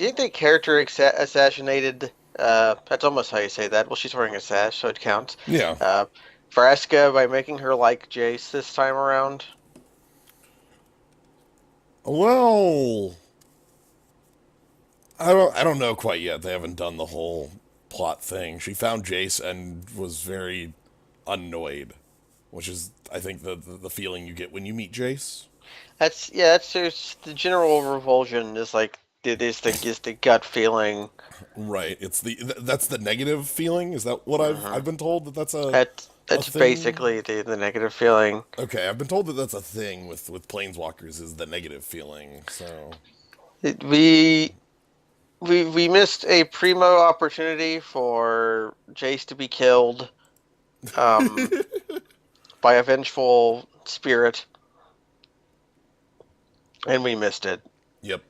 Do you think the character assassinated? That's almost how you say that. Well, she's wearing a sash, so it counts. Yeah. Uh, Vraska by making her like Jace this time around. Well, I don't know quite yet. They haven't done the whole plot thing. She found Jace and was very annoyed, which is I think the feeling you get when you meet Jace. That's just the general revulsion is like is the gut feeling. Right. It's that's the negative feeling. Is that what I've Hmm been told that that's a That's thing? basically the negative feeling. Okay, I've been told that that's a thing with planeswalkers is the negative feeling. So It, we missed a primo opportunity for Jace to be killed um, by a vengeful spirit, and we missed it. yep.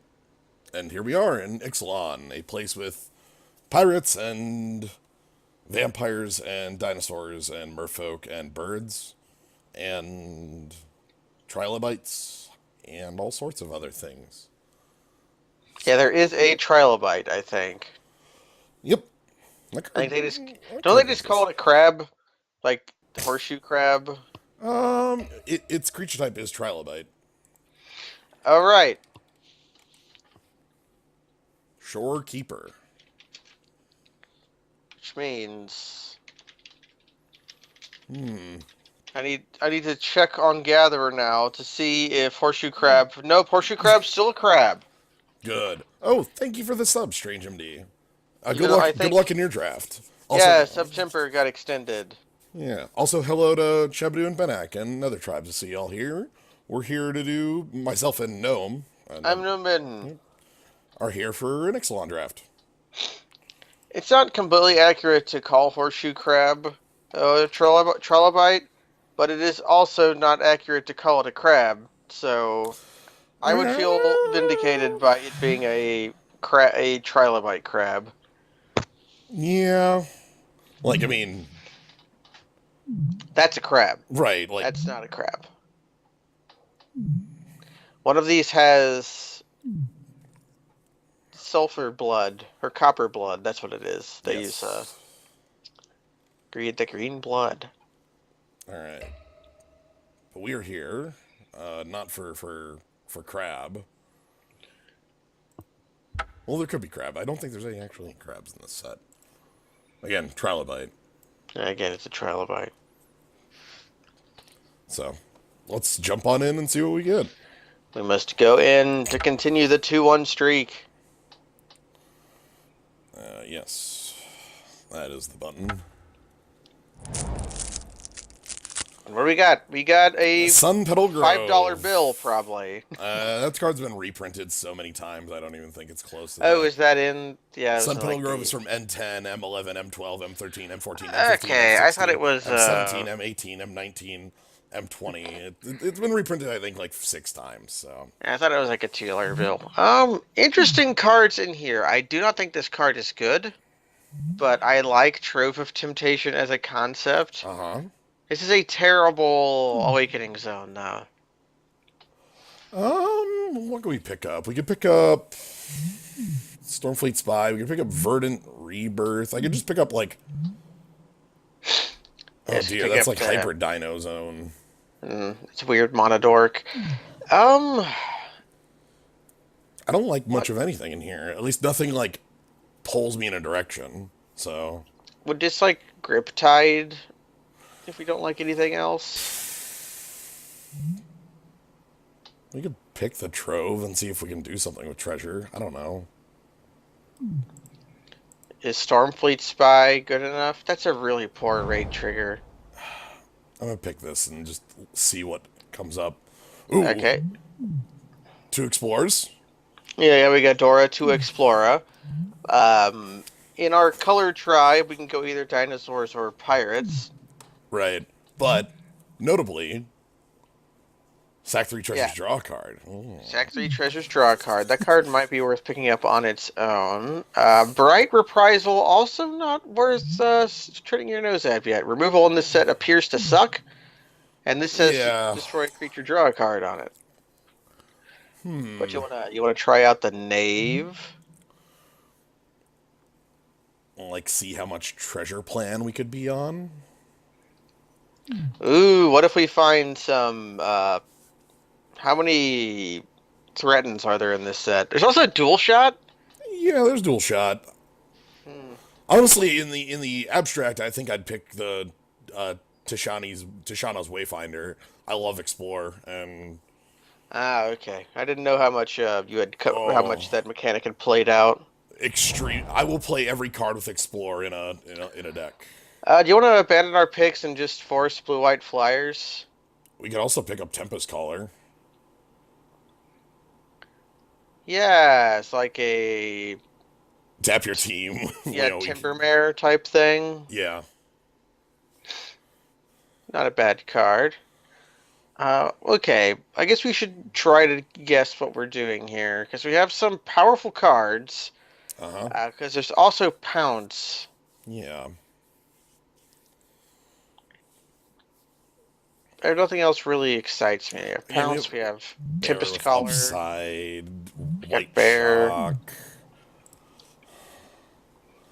And here we are in Ixalan, a place with pirates and vampires and dinosaurs and merfolk and birds and trilobites and all sorts of other things. Yeah, So, there is a trilobite, I think. yep. That I think card, they just that don't they card just call exists. it a crab, like the horseshoe crab. Its creature type is trilobite. All right, Shore Keeper. which means Hmm. I need to check on Gatherer now to see if horseshoe crab. Nope, horseshoe crab's still a crab. Good. Oh, thank you for the sub, Strange MD. Good Even though luck. I Good luck think in your draft. Also, yeah, September got extended. yeah. Also, hello to Chebdu and Benak and other tribes to see y'all here. We're here to do myself and Gnome I'm no midden. are here for an Ixalan draft. It's not completely accurate to call horseshoe crab a trilobite, but it is also not accurate to call it a crab. So I would feel vindicated by it being a trilobite crab. Yeah. Like I mean, That's a crab. right? Like That's not a crab. One of these has sulfur blood or copper blood. That's what it is. They use yes. the green blood. All right. But we are here, not for crab. Well, there could be crab. I don't think there's any actually crabs in this set. Again, trilobite. Again, it's a trilobite. So let's jump on in and see what we get. We must go in to continue the 2-1 streak. Yes, that is the button. And what do we got? We got a Sun Petal $5 Grove. bill, probably. That card's been reprinted so many times, I don't even think it's close to Oh, that. is that in? Yeah, it was Sun in Petal like Grove is the. from N10, M11, M12, M13, M14, M15, Okay, I thought M16, it was. M17, M18, M19, M20. It's been reprinted, I think, like 6 times. So I thought it was like a $2 bill. Interesting cards in here. I do not think this card is good, but I like Trove of Temptation as a concept. uh-huh. This is a terrible Awakening Zone, though. What can we pick up? We could pick up Stormfleet Spy. We could pick up Verdant Rebirth. I could just pick up like, oh Yes, dear, pick that's up like the. Hyper Dino Zone. It's weird, Monodork. Um, I don't like much what of anything in here. At least nothing like pulls me in a direction. So would this like Grip Tide if we don't like anything else? we could pick the Trove and see if we can do something with treasure. I don't know. Is Stormfleet Spy good enough? That's a really poor raid trigger. I'm gonna pick this and just see what comes up. Ooh, Okay. 2 explorers. Yeah, we got Dora to Explora. In our color tribe, we can go either dinosaurs or pirates. Right. But notably, sack 3 treasures, Yeah. draw a card. Ooh. Sack 3 treasures, draw a card. That card might be worth picking up on its own. Bright Reprisal, also not worth turning your nose at yet. Removal in this set appears to suck, and this says Yeah. destroy a creature, draw a card on it. But you wanna try out the Knave? like see how much treasure plan we could be on. Ooh, what if we find some, how many threatens are there in this set? There's also a dual shot? Yeah, there's dual shot. Hmm. Honestly, in the abstract, I think I'd pick the Tishana's Wayfinder. I love Explore, and Ah, okay. I didn't know how much how oh, much that mechanic had played out. extreme. I will play every card with Explore in a deck. Do you want to abandon our picks and just force blue-white flyers? We could also pick up Tempest Caller. Yeah, it's like a Tap your team. yeah Timbermare type thing. Yeah. Not a bad card. Okay. I guess we should try to guess what we're doing here because we have some powerful cards. Uh huh. Because there's also Pounce. Yeah. There's nothing else really excites me. We have Yeah. Pounce. We have Bear Tempest with Caller. Upside. We got White Bear. Shock.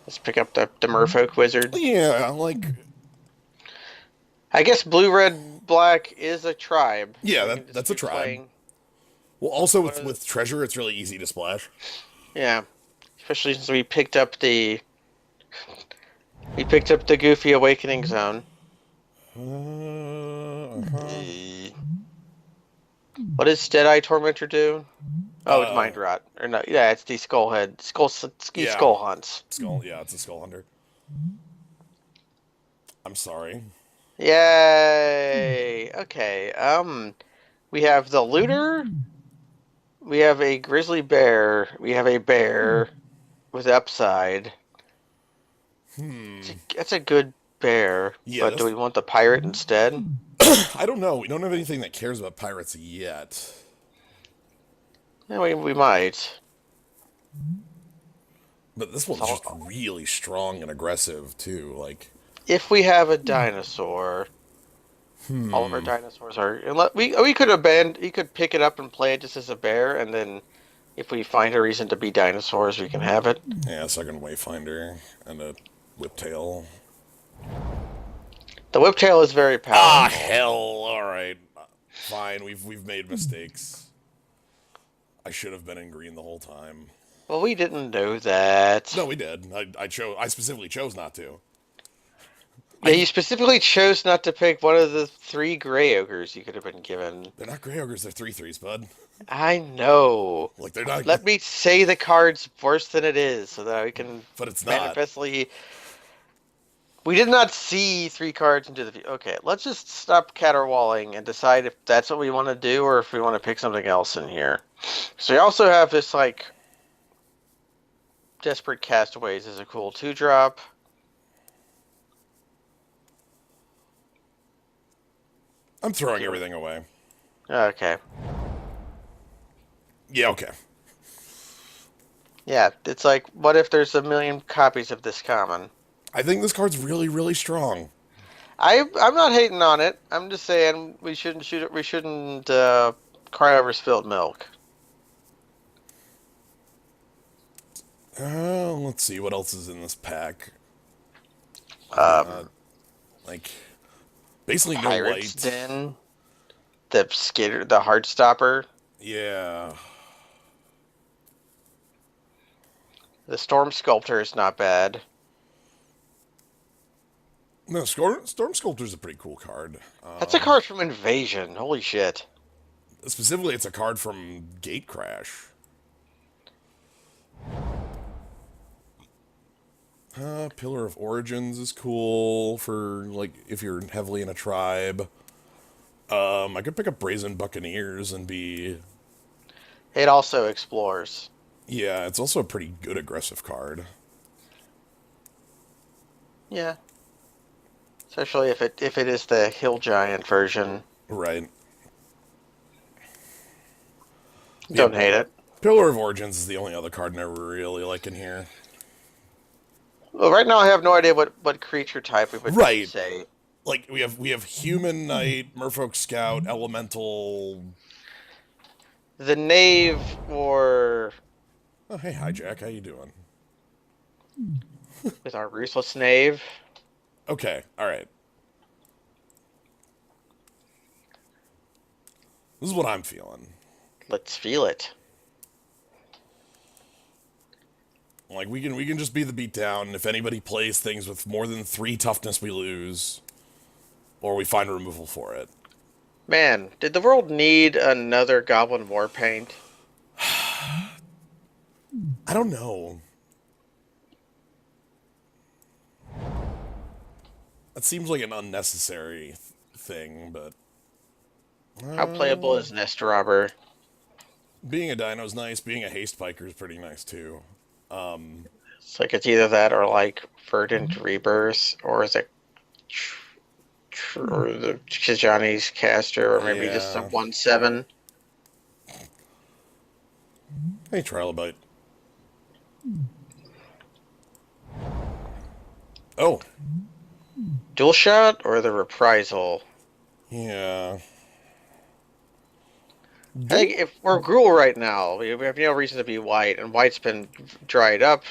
Let's pick up the Merfolk Wizard. Yeah, like I guess blue, red, black is a tribe. yeah, We can just that's a be tribe. playing. Well, also What with treasure, it's really easy to splash. Yeah, especially since we picked up the Goofy Awakening Zone. Uh-huh. Eh, What does Deadeye Tormentor do? Oh, it's Uh, Mind Rot. Or no, yeah, it's the yeah, Skull Hunts. skull. Yeah, it's a skull hunter. I'm sorry. Yay! Okay. We have the Looter. We have a Grizzly Bear. We have a Bear with Upside. Hmm. That's a good bear, Yeah, but do we want the pirate instead? I don't know. We don't have anything that cares about pirates yet. Yeah, we might. But this one's just So really strong and aggressive too. Like, if we have a dinosaur, all of our hmm. dinosaurs are. We could abandon. You could pick it up and play it just as a bear, and then if we find a reason to be dinosaurs, we can have it. Yeah, second Wayfinder and a Whiptail. The whiptail is very Ah, powerful. hell! All right, fine. We've made mistakes. I should have been in green the whole time. Well, we didn't know that. No, we did. I chose. I specifically chose not to. Yeah, I you specifically chose not to pick one of the three gray ogres you could have been given. They're not gray ogres. They're 3/3s, bud. I know. Like they're not. Let me say the card's worse than it is so that we can But it's not. manifestly. We did not see three cards into the view. Okay, let's just stop caterwauling and decide if that's what we want to do or if we want to pick something else in here. So we also have this, like, Desperate Castaways is a cool 2-drop. I'm throwing everything away. Okay. Yeah. Okay. Yeah, it's like, what if there's a million copies of this common? I think this card's really, really strong. I'm not hating on it. I'm just saying we shouldn't shoot it. We shouldn't cry over spilled milk. Let's see what else is in this pack. Uh, Um, like basically no Pirates white. Den, the Heartstopper, Yeah. the Storm Sculptor is not bad. No, Storm Sculptor's a pretty cool card. That's a card from Invasion. Holy shit. Specifically, it's a card from Gate Crash. Pillar of Origins is cool for like if you're heavily in a tribe. I could pick up Brazen Buccaneers and be It also explores. yeah. It's also a pretty good aggressive card. Yeah, especially if it is the Hill Giant version. Right. Yeah. Don't hate it. Pillar of Origins is the only other card I really like in here. Well, right now I have no idea what creature type we would Right. say. Like we have Human Knight, Merfolk Scout, Elemental. The Knave or Oh hey Hijack, how you doing? with our Ruthless Knave. Okay, alright. This is what I'm feeling. Let's feel it. Like we can just be the beatdown. If anybody plays things with more than 3 toughness, we lose, or we find a removal for it. Man, did the world need another Goblin War Paint? I don't know. That seems like an unnecessary thing, but How playable is Nest Robber? being a dino's nice. Being a haste piker is pretty nice too. It's like it's either that or like Verdant Rebirth, or is it or the Kijani's caster, or maybe just a Yeah. 1/7. Hey, Trilobite. Oh, Dual shot or the reprisal? yeah. I think if we're Gruul right now, we have no reason to be white, and white's been dried up.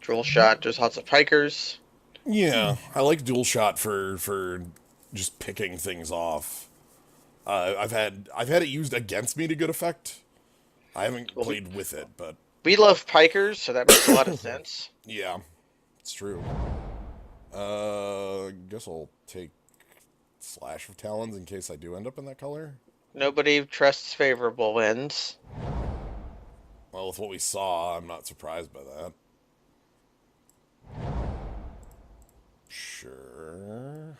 Dual shot, there's lots of pikers. Yeah, I like dual shot for just picking things off. I've had it used against me to good effect. I haven't Well, played with it, but we love pikers, so that makes a lot of sense. yeah, it's true. Guess I'll take Slash of Talons in case I do end up in that color. Nobody trusts favorable wins. Well, with what we saw, I'm not surprised by that. Sure.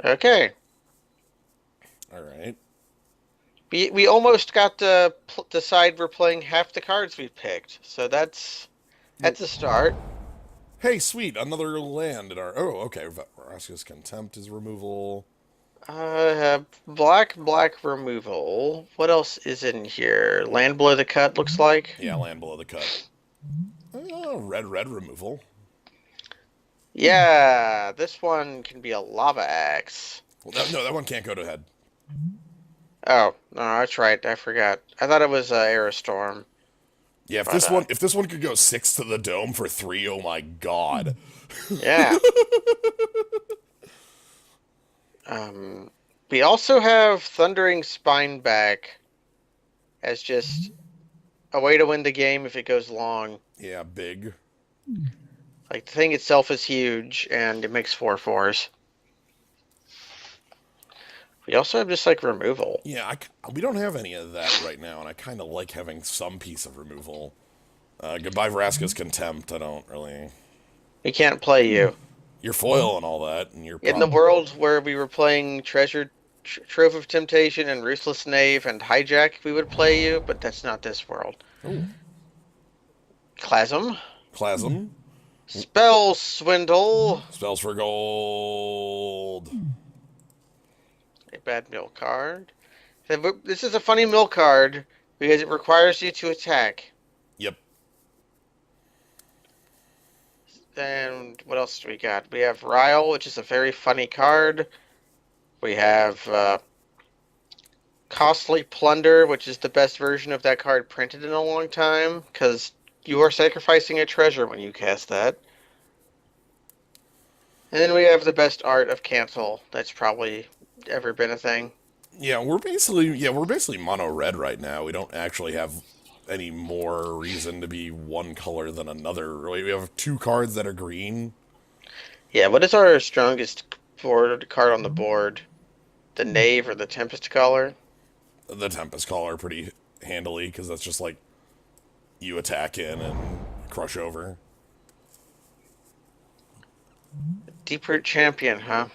Okay. All right. We almost got to decide we're playing half the cards we picked, so that's a start. Hey, sweet, another land in our. Oh, okay. Vraska's Contempt is removal. Black removal. What else is in here? Land below the cut looks like. Yeah, land below the cut. Red removal. Yeah, this one can be a lava axe. Well, no, that one can't go to head. Oh, no, that's right. I forgot. I thought it was Aerostorm. Yeah, But if this one could go 6 to the dome for 3, oh my god. yeah. Um, we also have Thundering Spineback as just a way to win the game if it goes long. Yeah, big. Like, the thing itself is huge, and it makes 4/4s. We also have just, like, removal. Yeah, we don't have any of that right now, and I kind of like having some piece of removal. Goodbye, Vraska's Contempt. I don't really. We can't play you. Your foil and all that, and your In the world where we were playing Treasure, Trove of Temptation, and Ruthless Knave, and Hijack, we would play you, but that's not this world. Ooh. Clasm. Clasm. Spell Swindle. Spells for gold. A bad mill card. This is a funny mill card because it requires you to attack. Yep. And what else do we got? We have Ryle, which is a very funny card. We have Costly Plunder, which is the best version of that card printed in a long time, because you are sacrificing a treasure when you cast that. And then we have the best art of Cancel that's probably ever been a thing. Yeah, we're basically mono red right now. We don't actually have any more reason to be one color than another. Really, we have 2 cards that are green. Yeah, what is our strongest card on the board? The Knave or the Tempest Caller? The Tempest Caller pretty handily because that's just like you attack in and crush over. Deeproot Champion, huh?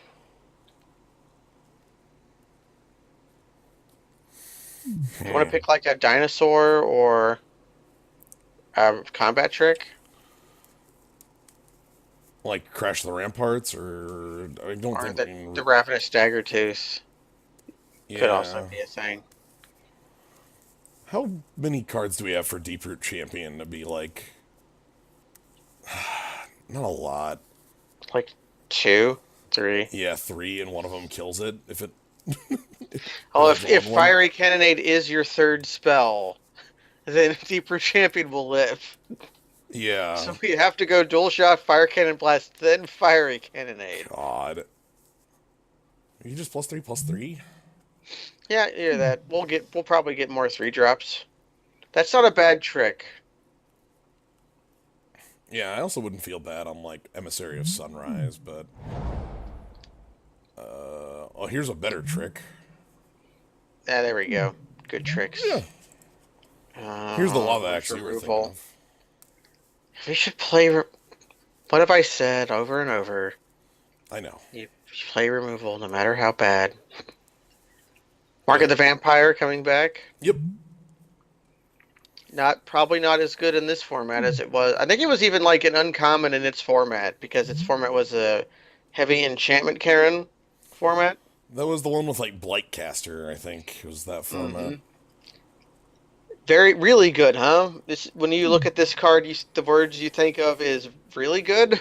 You want to pick like a dinosaur or a combat trick? Like Crash the Ramparts, or I don't Or think the Ravenous Daggertooth could also be a thing. How many cards do we have for Deeproot Champion to be like? Not a lot. Like 2, 3. Yeah, 3, and one of them kills it if it. Oh, if Fiery Cannonade is your third spell, then Deeper Champion will live. Yeah. So we have to go Dual Shot, Fire Cannon Blast, then Fiery Cannonade. God. You just plus 3, plus 3? Yeah, yeah, that we'll probably get more 3 drops. That's not a bad trick. Yeah, I also wouldn't feel bad on, like, Emissary of Sunrise, but... oh, here's a better trick. Ah, there we go. Good Yeah. tricks. Here's the Lava Where's Axe you were thinking removal? of. We should play. What have I said over and over? I know. You play removal no matter how bad. Mark of Yep. the Vampire coming back. Yep. Probably not as good in this format as it was. I think it was even like an uncommon in its format because its format was a heavy enchantment Karen format. That was the one with, like, Blightcaster, I think, was that format. Hmm. Really good, huh? This when you look at this card, the words you think of is really good.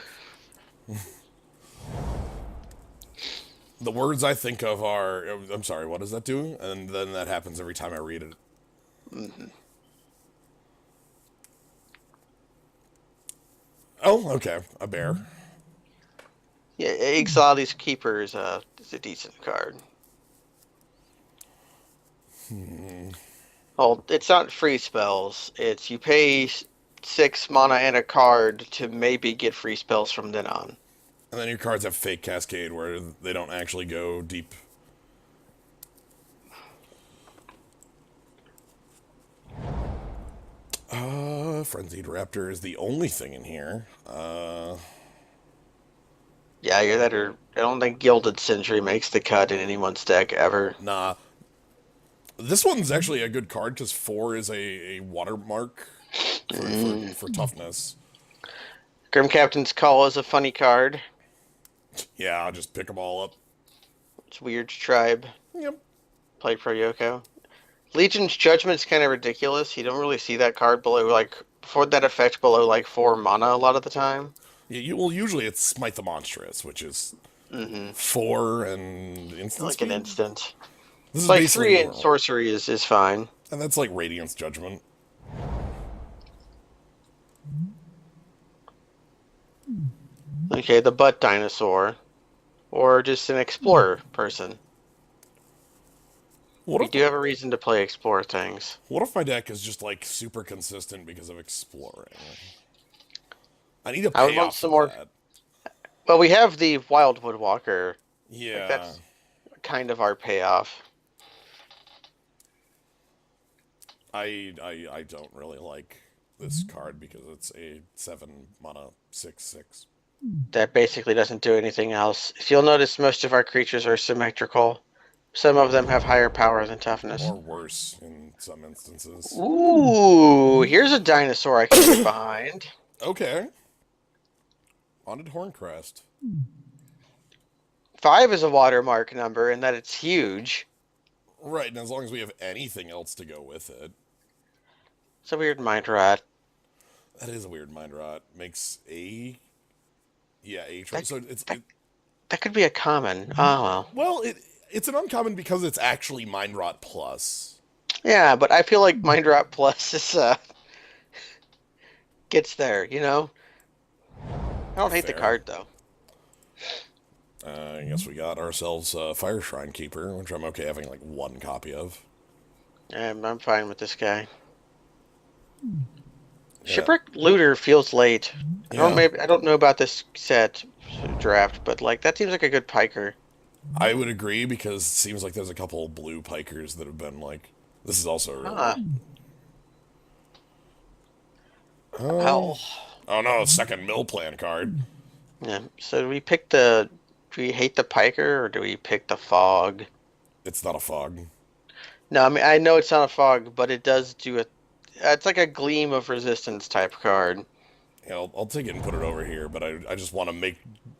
The words I think of are, I'm sorry, what does that do? And then that happens every time I read it. Hmm. Oh, okay, a bear. Yeah, Ixalan's Keeper is a decent card. Well, it's not free spells. It's you pay 6 mana and a card to maybe get free spells from then on. And then your cards have fake Cascade where they don't actually go deep. Frenzied Raptor is the only thing in here. Yeah, you're that or I don't think Gilded Century makes the cut in anyone's deck ever. Nah. This one's actually a good card because 4 is a watermark for toughness. Grim Captain's Call is a funny card. Yeah, I'll just pick them all up. It's Weird Tribe. Yep. Play Pro Yoko. Legion's Judgment's kind of ridiculous. You don't really see that card below like before that effect below like 4 mana a lot of the time. Yeah, well, usually it's Smite the Monstrous, which is Mm-hmm. 4 and instant Like an speed. instant. This is Like basically 3 and normal. sorcery is fine. And that's like Radiance Judgment. Okay, the butt dinosaur. Or just an explorer person. What We if do have a reason to play explorer things. what if my deck is just like super consistent because of exploring? I need a I would want payoff for some more. that. Well, we have the Wildwood Walker. Like Yeah. that's kind of our payoff. I don't really like this card because it's a 7 mana 6/6. That basically doesn't do anything else. If you'll notice, most of our creatures are symmetrical. Some of them have higher power than toughness. Or worse in some instances. Ooh, here's a dinosaur I can get behind. Okay. Haunted Horncrest. 5 is a watermark number in that it's huge. Right, and as long as we have anything else to go with it. It's a weird mind rot. That is a weird mind rot. Makes a... Yeah, a... That, So it's... that, that could be a common. Oh, well. It's an uncommon because it's actually mind rot plus. Yeah, but I feel like mind rot plus is, gets there, you know? I don't hate the Fair. card, though. I guess we got ourselves a Fire Shrine Keeper, which I'm okay having like 1 copy of. I'm fine with this guy. Yeah. Shipwreck Looter feels late. Yeah. I don't know about this set draft, but like that seems like a good piker. I would agree because it seems like there's a couple blue pikers that have been like... This is also really... Ah, Oh. ow. Oh no, second mill plan card. Yeah. So do we pick do we hate the piker or do we pick the fog? It's not a fog. No, I mean I know it's not a fog, but it does do a. It's like a gleam of resistance type card. Yeah, I'll take it and put it over here, but I just want to make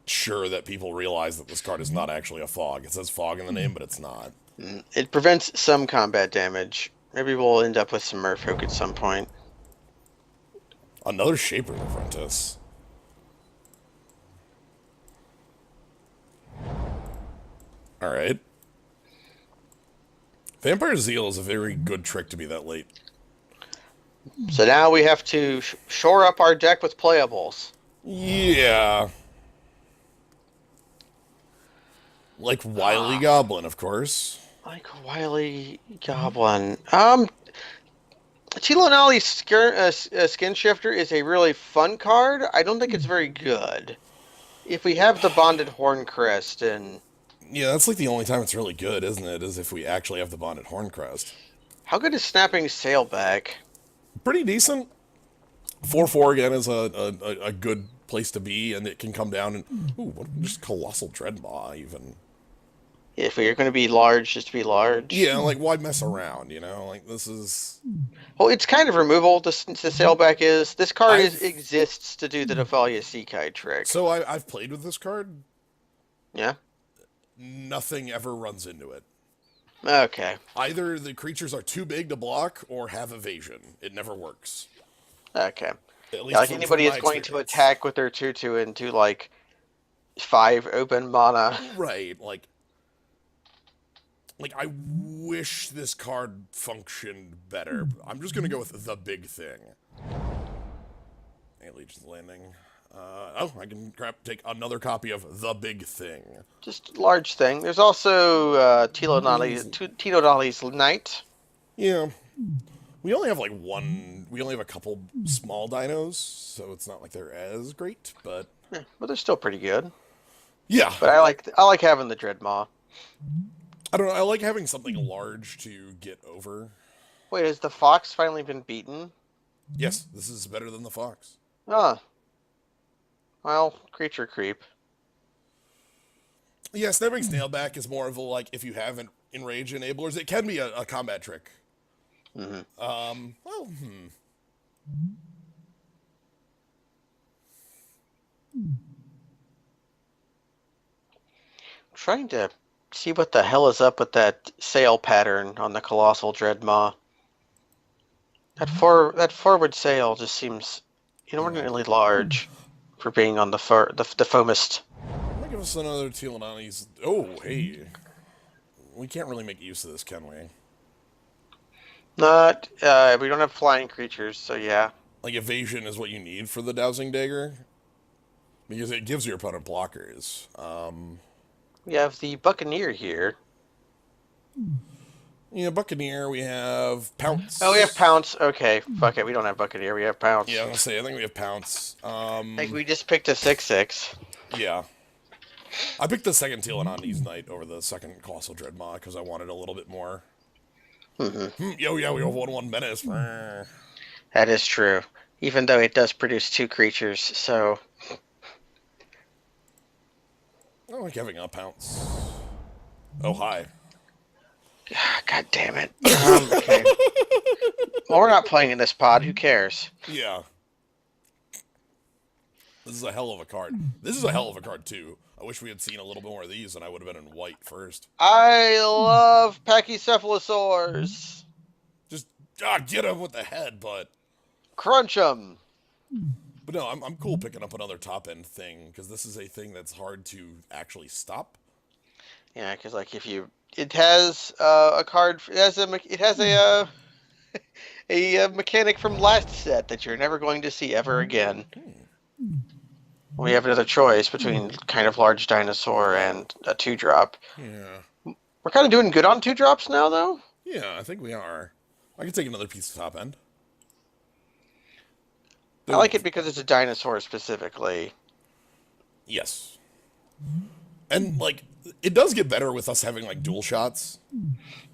sure that people realize that this card is not actually a fog. It says fog in the name, but it's not. It prevents some combat damage. Maybe we'll end up with some Merfolk at some point. Another Shaper's Apprentice. Alright. Vampire Zeal is a very good trick to be that late. So now we have to shore up our deck with playables. Yeah. Like Wily Ah, Goblin, of course. like Wily Goblin. Tilanali's Skin Shifter is a really fun card. I don't think it's very good. If we have the Bonded Horncrest, and Yeah, that's like the only time it's really good, isn't it? Is if we actually have the Bonded Horncrest. how good is Snapping Sailback? Pretty decent. 4/4 again is a good place to be, and it can come down and ooh, what just Colossal Dreadmaw even. If we are going to be large, just be large. Yeah, like why mess around? You know, like this is. Well, it's kind of removal. The Sailback is. This card I've exists to do the Devalia Seakai trick. I've played with this card. Yeah? Nothing ever runs into it. Okay. Either the creatures are too big to block or have evasion. It never works. Okay. At Yeah, least like from anybody my is going to experience. attack with their 2/2 into like 5 open mana. Right, like I wish this card functioned better. I'm just gonna go with the big thing. Hey, Legion's Landing. I can take another copy of the big thing. Just large thing. There's also Tilo Nolly's Knight. Yeah, we only have like one. We only have a couple small dinos, so it's not like they're as great. But Yeah, but they're still pretty good. yeah, But I like having the Dreadmaw. I don't know. I like having something large to get over. Wait, has the Fox finally been beaten? Yes, this is better than the Fox. Ah, well, creature creep. Yeah, Snapping Snailback is more of a like if you have enrage enablers, it can be a combat trick. Mm-hmm. Well, Trying to see what the hell is up with that sail pattern on the Colossal Dreadmaw. That forward sail just seems inordinately large for being on the foamest. I'm gonna give us another Telanani's. Oh, hey. We can't really make use of this, can we? Not we don't have flying creatures, so yeah. Like, evasion is what you need for the Dowsing Dagger? Because it gives your opponent blockers. We have the Buccaneer here. Yeah, Buccaneer, we have Pounce. Oh, we have Pounce. Okay, fuck it. We don't have Buccaneer. We have Pounce. Yeah, I was gonna say, I think we have Pounce. Like we just picked a 6/6. Yeah. I picked the second Telanani's Knight over the second Colossal Dreadmaw because I wanted a little bit more. Yo, yeah, we have 1/1 Menace. That is true. Even though it does produce 2 creatures, so I like having a Pounce. Oh, hi. God damn it. Okay. Well, we're not playing in this pod. Who cares? Yeah. This is a hell of a card. This is a hell of a card, too. I wish we had seen a little bit more of these, and I would have been in white first. I love Pachycephalosaurs. Just, get him with the head, but... Crunch 'em. But no, I'm cool picking up another top-end thing, because this is a thing that's hard to actually stop. Yeah, because like if you, it has a card. It has a mechanic from last set that you're never going to see ever again. We have another choice between kind of large dinosaur and a 2-drop. Yeah. We're kind of doing good on 2-drops now, though. Yeah, I think we are. I can take another piece of top-end. I like it because it's a dinosaur specifically. Yes. And, like, it does get better with us having, like, dual shots.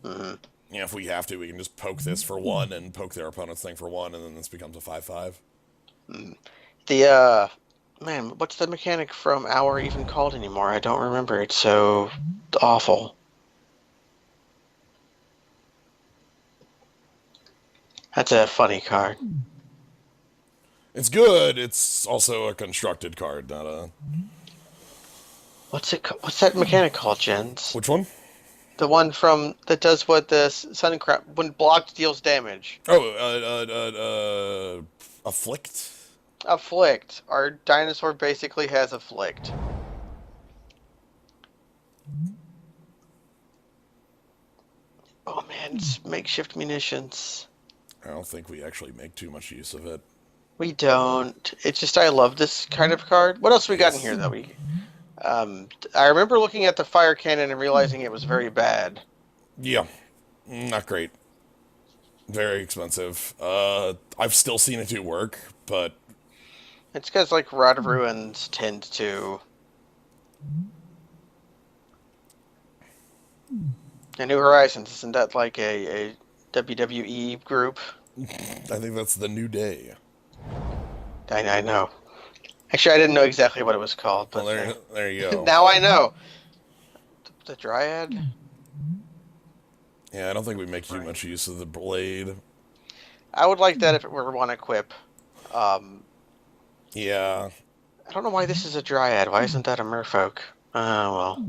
Mm-hmm. Yeah, if we have to, we can just poke this for 1 and poke their opponent's thing for 1, and then this becomes a 5/5. The, man, what's the mechanic from Hour even called anymore? I don't remember. It's so awful. That's a funny card. It's good. It's also a constructed card, not a... What's that mechanic called, Jens? Which one? The one from that does what the sun crap when blocked deals damage. Oh, afflict? Afflict. Our dinosaur basically has afflict. Oh man, it's makeshift munitions. I don't think we actually make too much use of it. We don't. It's just I love this kind of card. What else we got in here Yes. that we? I remember looking at the fire cannon and realizing it was very bad. Yeah. Not great. Very expensive. I've still seen it do work, but It's because like Rod of Ruins tend to. And New Horizons isn't that like a WWE group? I think that's the new day. I know. Actually, I didn't know exactly what it was called, Well, but there you go. now I know. The Dryad? Yeah, I don't think we make too Right. much use of the blade. I would like that if it were one equip. Um, Yeah. I don't know why this is a Dryad. Why isn't that a Merfolk? Well.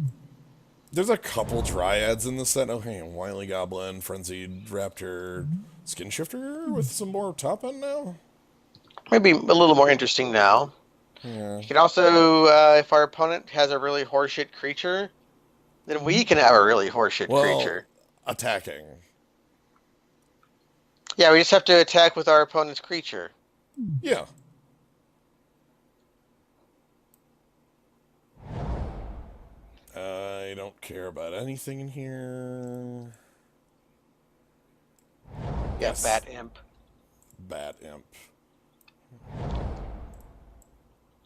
There's a couple dryads in the set. Oh, hey, Wily Goblin, Frenzied Raptor, Skin Shifter with some more top end now? Maybe a little more interesting now. Yeah. You can also, if our opponent has a really horseshit creature, then we can have a really horseshit Well, creature. attacking. Yeah, we just have to attack with our opponent's creature. Yeah. I don't care about anything in here. Yeah, Yes. Bat Imp. Bat Imp.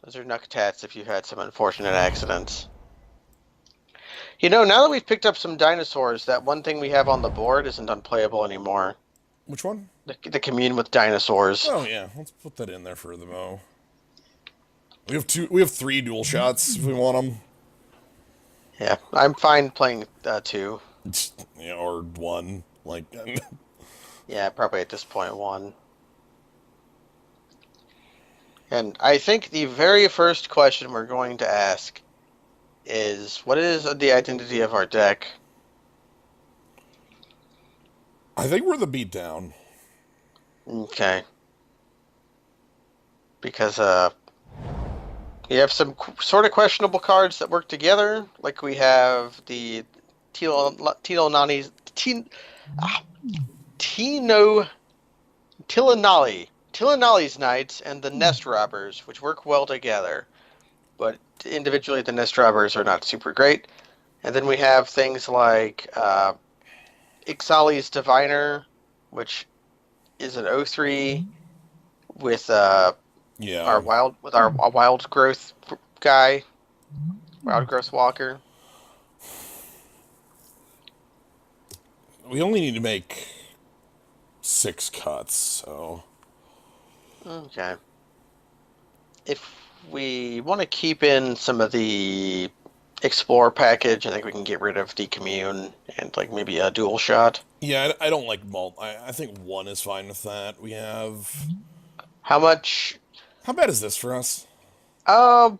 Those are Nucktats if you had some unfortunate accidents. You know, now that we've picked up some dinosaurs, that one thing we have on the board isn't unplayable anymore. Which one? The commune with dinosaurs. Oh yeah, let's put that in there for the mo. We have three dual shots if we want them. Yeah, I'm fine playing two. Yeah, or one. Like, Yeah, probably at this point one. And I think the very first question we're going to ask is, what is the identity of our deck? I think we're the beatdown. Okay. Because we have some sort of questionable cards that work together. Like we have the Tino Tino Tilinali's Knights and the Nest Robbers, which work well together. But individually, the Nest Robbers are not super great. And then we have things like Ixali's Diviner, which is an 03 with Yeah. our wild growth guy, wild growth walker. We only need to make 6 cuts, so. Okay. If we want to keep in some of the explore package, I think we can get rid of the commune and like maybe a dual shot. Yeah, I don't like malt. I think 1 is fine with that. We have. How much? How bad is this for us? Uh,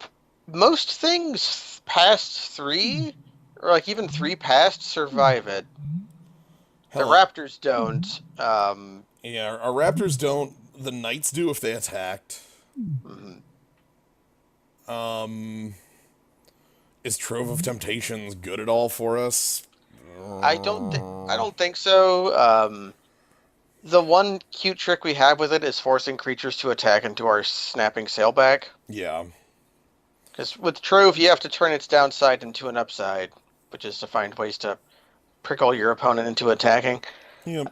most things past three, or like even three past, survive it. The Hell, Raptors don't. yeah, our Raptors don't. The Knights do if they attacked. Mhm. Is Trove of Temptations good at all for us? I don't think so. The one cute trick we have with it is forcing creatures to attack into our snapping sailback. Yeah. Because with Trove, you have to turn its downside into an upside, which is to find ways to prickle your opponent into attacking. Yep.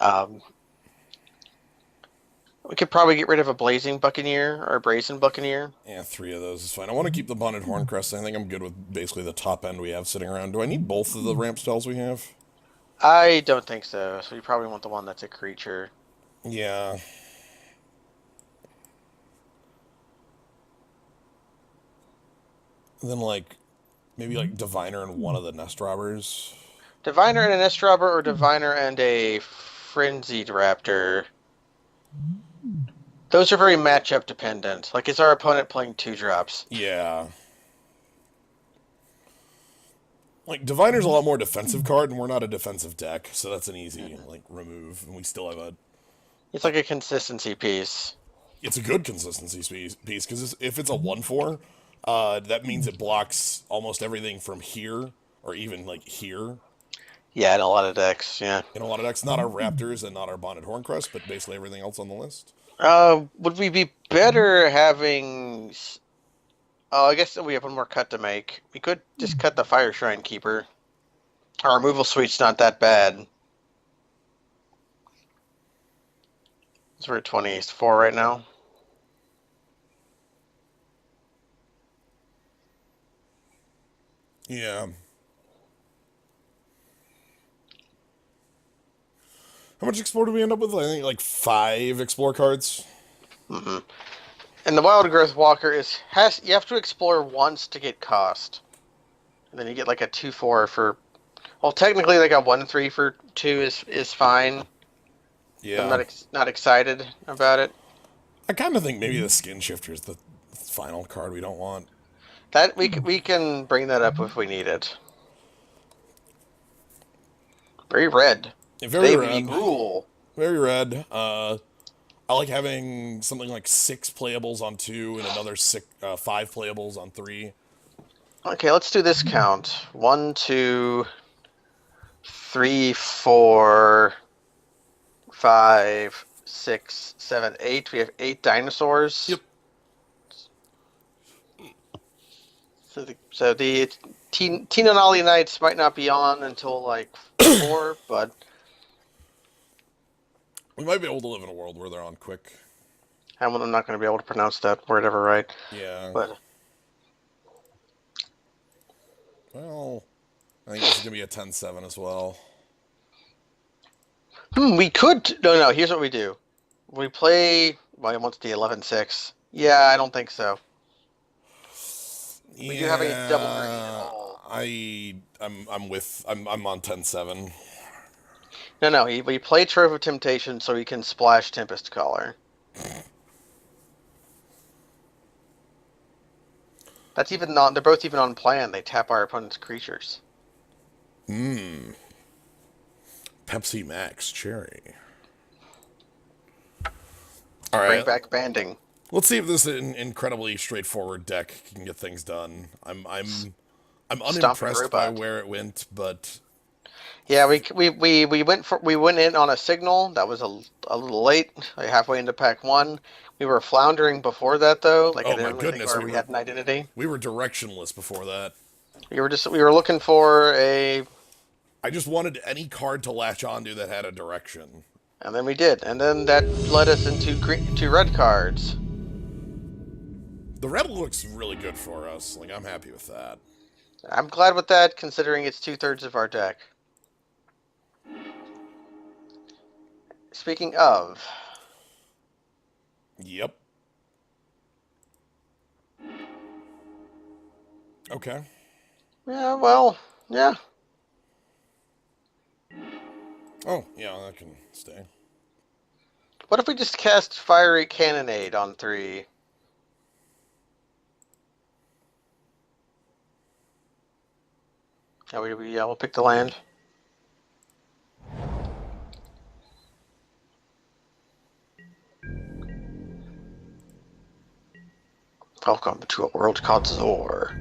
We could probably get rid of a Blazing Buccaneer or a Brazen Buccaneer. Yeah, 3 of those is fine. I want to keep the Bonded Horncrest. I think I'm good with basically the top end we have sitting around. Do I need both of the ramp spells we have? I don't think so, so you probably want the one that's a creature. Yeah. And then, like, maybe, like, Diviner and one of the Nest Robbers. Diviner and a Nest Robber, or Diviner and a Frenzied Raptor. Those are very matchup dependent. Like, is our opponent playing 2-drops? Yeah. Like, Diviner's a lot more defensive card, and we're not a defensive deck, so that's an easy, like, remove. And we still have a... It's like a consistency piece. It's a good consistency piece, because if it's a 1-4, that means it blocks almost everything from here, or even, like, here. Yeah, and a lot of decks. Yeah. In a lot of decks, not our Raptors and not our Bonded Horncrest, but basically everything else on the list. Would we be better having? Oh, I guess we have one more cut to make. We could just cut the Fire Shrine Keeper. Our removal suite's not that bad. So we're at 24 right now. Yeah. How much Explore do we end up with? I think like 5 Explore cards. Mm-hmm. And the Wild Growth Walker has you have to explore once to get cost, and then you get like a 2/4 for. Well, technically, like a 1/3 for 2 is fine. I'm Yeah. not excited about it. I kind of think maybe the Skin Shifter is the final card we don't want. That we can bring that up if we need it. Very red. Very Today we need red. Gruul. Very red. I like having something like 6 playables on 2 and another 5 playables on 3. Okay, let's do this count. 1, 2, 3, 4, 5, 6, 7, 8. We have 8 dinosaurs. Yep. So the Teen and Ollie Nights might not be on until like 4, but We might be able to live in a world where they're on quick. I'm not going to be able to pronounce that word ever right. Yeah. But Well, I think this is going to be a 10-7 as well. we could. No. Here's what we do. We play. Well, what's the 11-6? Yeah, I don't think so. We do have a double green Yeah. all. I'm on 10-7. No. We play Trove of Temptation so we can splash Tempest Caller. That's even not. They're both even on plan. They tap our opponent's creatures. Pepsi Max Cherry. All Bring right. back banding. Let's see if this incredibly straightforward deck can get things done. I'm Stomping unimpressed by Robot. where it went, but Yeah, we went in on a signal that was a little late, like halfway into pack 1. We were floundering before that though, like I oh my didn't really think goodness, where we had an identity. we were directionless before that. We were looking for a, I just wanted any card to latch onto that had a direction. and then we did, and then that led us into two red cards. The red looks really good for us. Like, I'm happy with that. I'm glad with that, considering it's 2/3 of our deck. Speaking of, Yep. Okay. yeah, well, yeah. Oh, yeah, that can stay. What if we just cast Fiery Cannonade on 3? Yeah, we'll pick the land. Welcome to a world called Zor.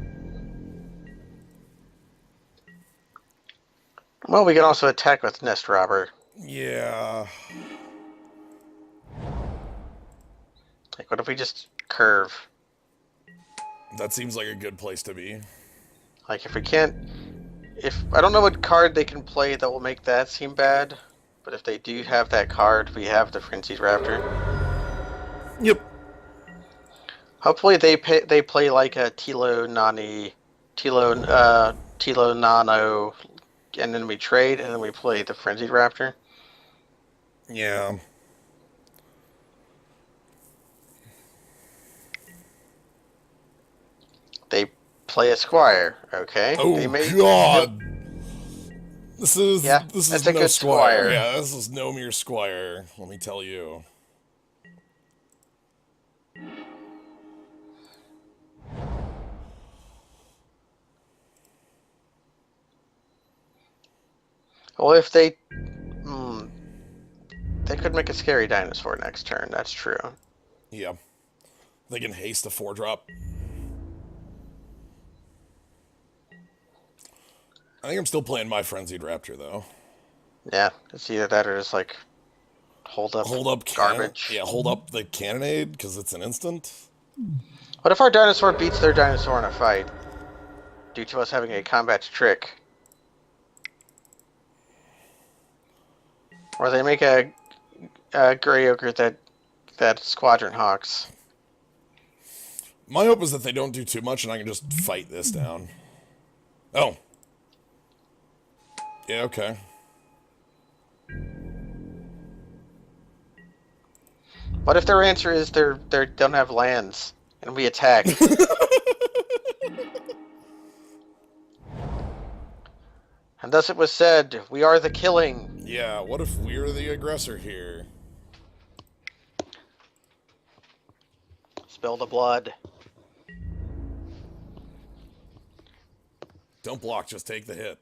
Well, we can also attack with Nest Robber. Yeah. Like, what if we just curve? That seems like a good place to be. Like, if we can't... I don't know what card they can play that will make that seem bad, but if they do have that card, we have the Frenzied Raptor. Yep. Hopefully they play like a Tilo Nano, and then we trade, and then we play the Frenzied Raptor. Yeah. They play a Squire, okay? Oh They may, God. This is that's a no good Squire. Yeah, this is no mere Squire. Let me tell you. Well, if they... they could make a scary dinosaur next turn, that's true. Yeah. They can haste a 4-drop. I think I'm still playing my Frenzied Raptor, though. Yeah, it's either that or just like hold up Hold up cannon. garbage. Yeah, hold up the cannonade, because it's an instant. What if our dinosaur beats their dinosaur in a fight due to us having a combat trick? Or they make a gray ogre that Squadron Hawks. My hope is that they don't do too much and I can just fight this down. Oh. Yeah, okay. What if their answer is they don't have lands and we attack? And thus it was said, we are the killing. Yeah, what if we're the aggressor here? Spill the blood. Don't block, just take the hit.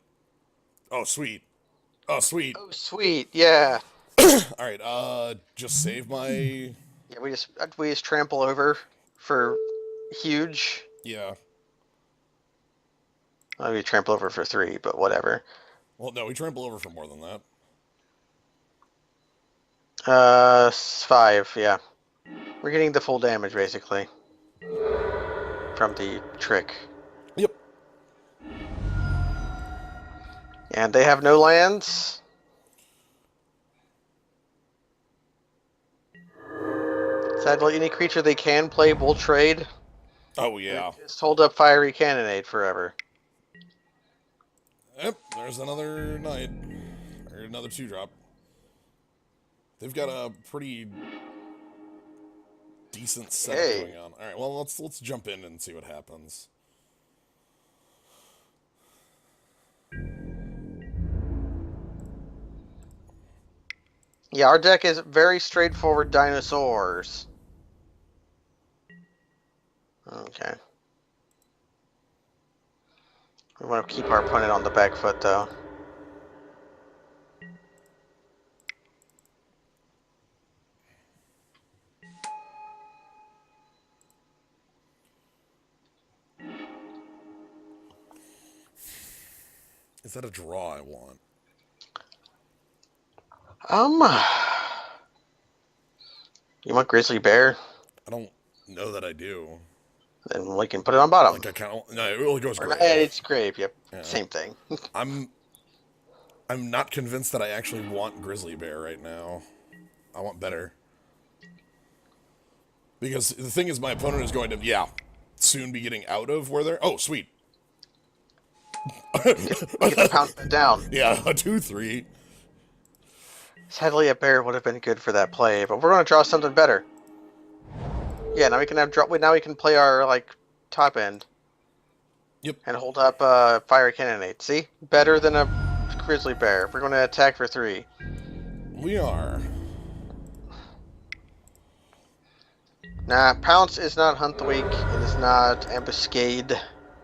Oh, sweet. Oh, sweet. Oh, sweet, yeah. Alright, just save my... Yeah, we just trample over for huge. Yeah. Well, we trample over for 3, but whatever. Well, no, we trample over for more than that. 5, yeah. We're getting the full damage, basically. From the trick. Yep. And they have no lands. Sadly, any creature they can play will trade. Oh, yeah. Just hold up Fiery Cannonade forever. Yep, there's another knight. Or another 2-drop. They've got a pretty decent setup going on. Alright, well, let's jump in and see what happens. Yeah, our deck is very straightforward dinosaurs. Okay. We want to keep our opponent on the back foot, though. Is that a draw I want? You want Grizzly Bear? I don't know that I do. Then we can put it on bottom. Like I kind of no, it really goes grave. It's grave. Yep, Yeah. same thing. I'm not convinced that I actually want Grizzly Bear right now. I want better. Because the thing is, my opponent is going to, soon be getting out of where they're... Oh, sweet. Get the pound it down. Yeah, a 2-3. Sadly, a bear would have been good for that play, but we're going to draw something better. Yeah, now we can have now we can play our top end. Yep. And hold up Fiery Cannonade. See, better than a Grizzly Bear. We're going to attack for 3. We are. Nah, Pounce is not Hunt the Weak. It is not Ambuscade.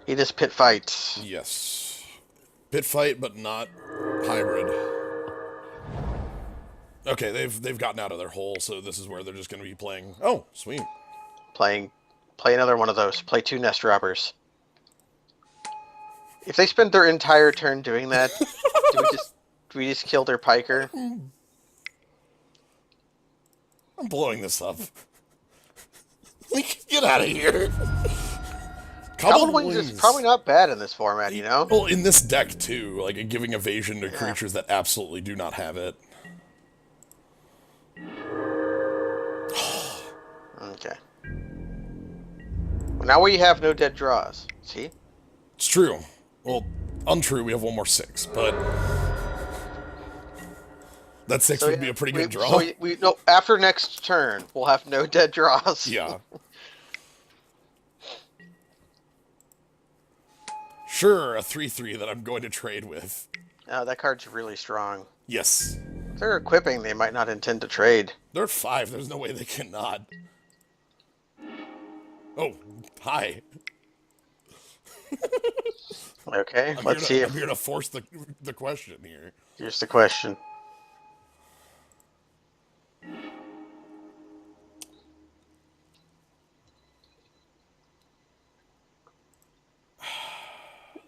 It is Pit Fight. Yes. Pit fight, but not hybrid. Okay, they've gotten out of their hole, so this is where they're just going to be playing. Oh, sweet. Play another one of those. Play 2 Nest Robbers. If they spend their entire turn doing that, do we just kill their Piker? I'm blowing this up. Get out of here. Cobbled Wings is probably not bad in this format, you know? Well, in this deck, too. Like, giving evasion to creatures that absolutely do not have it. Okay. Well, now we have no dead draws. See? It's true. Well, untrue, we have one more 6, but... That 6 would be a pretty good draw. So no, after next turn, we'll have no dead draws. Yeah. Sure, a 3-3 that I'm going to trade with. That card's really strong. Yes. If they're equipping, they might not intend to trade. They're 5, there's no way they cannot. Oh, hi. Okay, let's see if... I'm here to force the question here. Here's the question.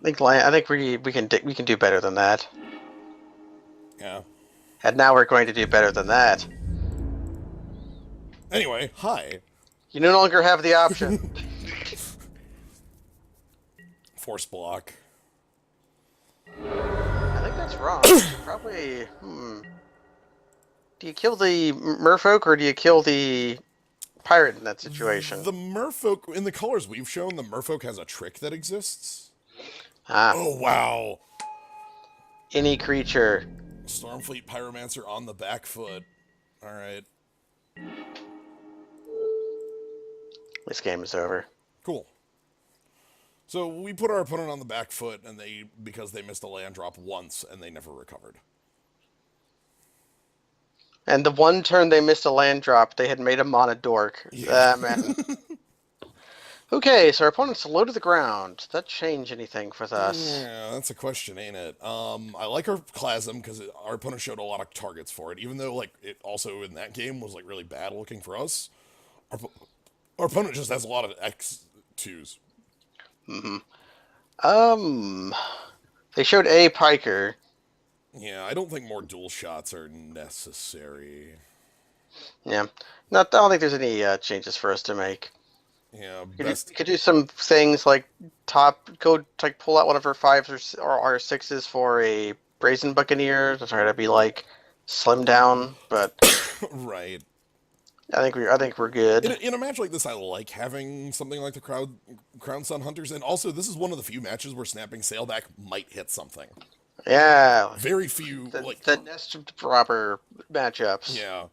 I think we can do better than that. Yeah. And now we're going to do better than that. Anyway, hi. You no longer have the option. Force block. I think that's wrong. You should probably. Do you kill the merfolk or do you kill the pirate in that situation? The merfolk, in the colors we've shown, the merfolk has a trick that exists. Ah, Oh, wow. any creature. Stormfleet Pyromancer on the back foot. Alright. This game is over. Cool. So we put our opponent on the back foot, and because they missed a land drop once, and they never recovered. And the one turn they missed a land drop, they had made a mana dork. Yeah. Ah, man. Okay, so our opponent's low to the ground. Does that change anything for us? Yeah, that's a question, ain't it? I like our Clasm because our opponent showed a lot of targets for it, even though like it also in that game was like really bad looking for us. Our, our opponent just has a lot of X2s. Mm-hmm. They showed a piker. Yeah, I don't think more dual shots are necessary. Yeah. Not, I don't think there's any changes for us to make. Yeah, You best. could do some things like like pull out one of our fives or our sixes for a Brazen Buccaneer to try to be like slim down, but Right. I think we're good. In a match like this, I like having something like the Crown Sun Hunters, and also this is one of the few matches where snapping sailback might hit something. Yeah, Very few, like, the nest dropper matchups. yeah.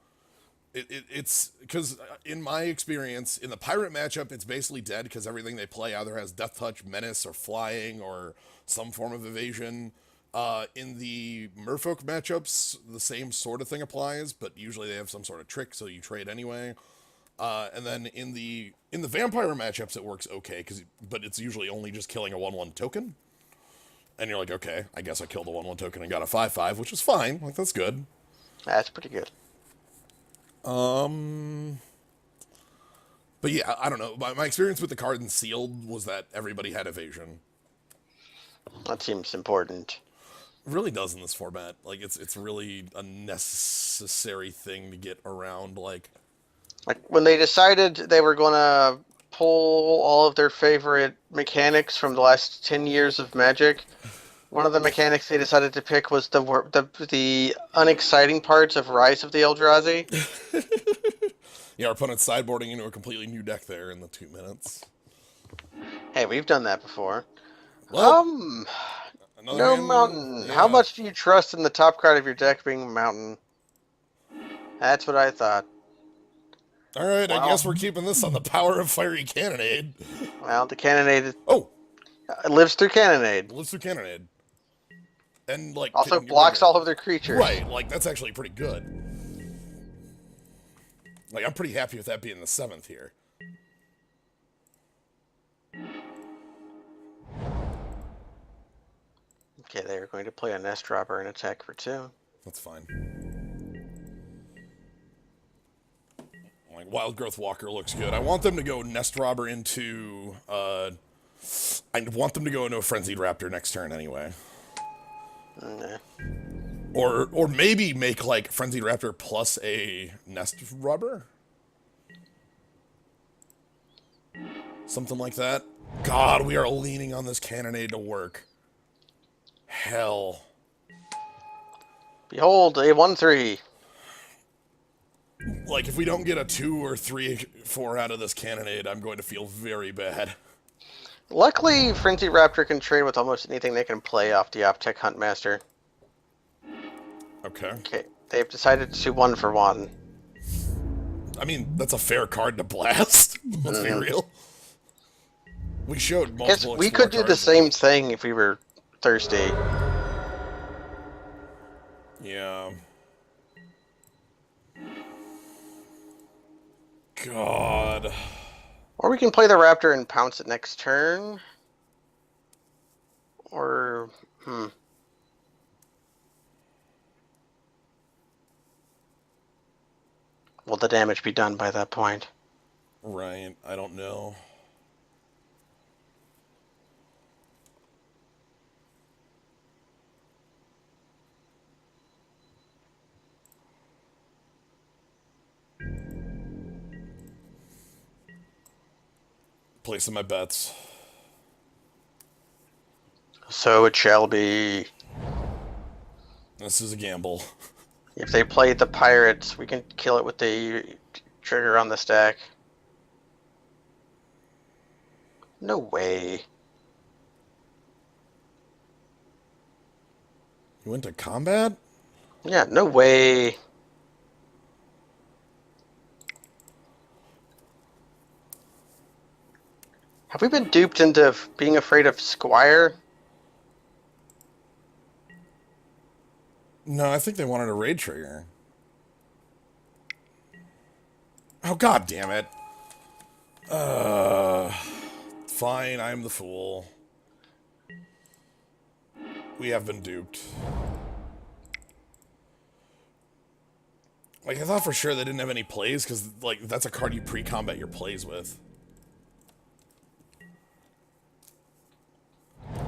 It's because in my experience, in the pirate matchup, it's basically dead because everything they play either has death touch, menace, or flying, or some form of evasion. In the merfolk matchups, the same sort of thing applies, but usually they have some sort of trick, so you trade anyway. And then in the vampire matchups, it works okay, but it's usually only just killing a 1/1 token. And you're like, okay, I guess I killed a 1/1 token and got a 5/5, which is fine. Like, that's good. That's pretty good. But yeah, I don't know. My experience with the card and sealed was that everybody had evasion. That seems important. It really does in this format. Like it's really a necessary thing to get around. Like when they decided they were gonna pull all of their favorite mechanics from the last 10 years of Magic, one of the mechanics they decided to pick was the unexciting parts of Rise of the Eldrazi. yeah, our opponent's sideboarding into a completely new deck there in the 2 minutes. Hey, we've done that before. Well, Um, another no hand. mountain. How Yeah. much do you trust in the top card of your deck being mountain? That's what I thought. All right, I Well, guess we're keeping this on the power of fiery cannonade. well, the cannonade Oh, lives through cannonade. let's do cannonade. And like Also can get rid of blocks it. all of their creatures. Right, like that's actually pretty good. Like I'm pretty happy with that being the 7th here. Okay, they are going to play a nest dropper and attack for 2. That's fine. Like Wild Growth Walker looks good. I want them to go Nest Robber into. I want them to go into a Frenzied Raptor next turn anyway. Nah. Or maybe make like Frenzied Raptor plus a Nest Robber. Something like that. God, we are leaning on this cannonade to work. Hell. Behold, a 1/3. Like, if we don't get a 2 or 3, 4 out of this cannonade, I'm going to feel very bad. Luckily, Frenzy Raptor can trade with almost anything they can play off the Optech Huntmaster. Okay. Okay, they've decided to 1-for-1. I mean, that's a fair card to blast. Let's be real. We showed Guess multiple. we Explore could do the cards. same thing if we were thirsty. Yeah. God. Or we can play the Raptor and pounce it next turn. Or, Will the damage be done by that point? Right. I don't know. Placing my bets. So it shall be. This is a gamble. If they play the pirates, we can kill it with the trigger on the stack. No way. You went to combat? Yeah, no way. Have we been duped into being afraid of Squire? No, I think they wanted a raid trigger. Oh, god damn it. Fine, I'm the fool. We have been duped. Like, I thought for sure they didn't have any plays, because, like, that's a card you pre-combat your plays with.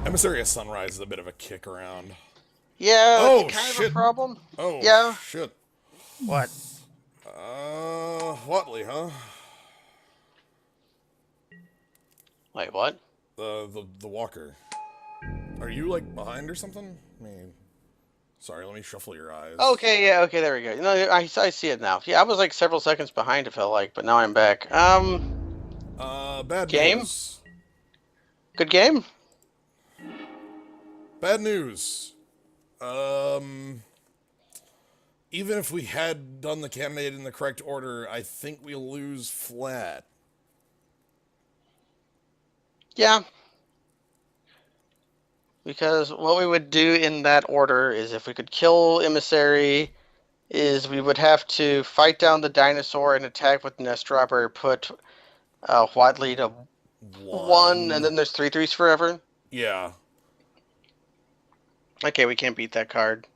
Emissary of Sunrise is a bit of a kick around. Yeah, Oh, that's kind shit. of a problem. Oh, yeah. shit. What? Watley, huh? Wait, what? The walker. Are you, like, behind or something? I mean, sorry, let me shuffle your eyes. Okay, yeah, okay, there we go. No, I see it now. Yeah, I was like several seconds behind, it felt like, but now I'm back. Bad game? news. Good game? Bad news. Even if we had done the candidate in the correct order, I think we lose flat. Yeah. Because what we would do in that order is if we could kill Emissary, is we would have to fight down the dinosaur and attack with Nest Robber, put Wadley to 1, and then there's 3/3s forever. Yeah. Okay, we can't beat that card.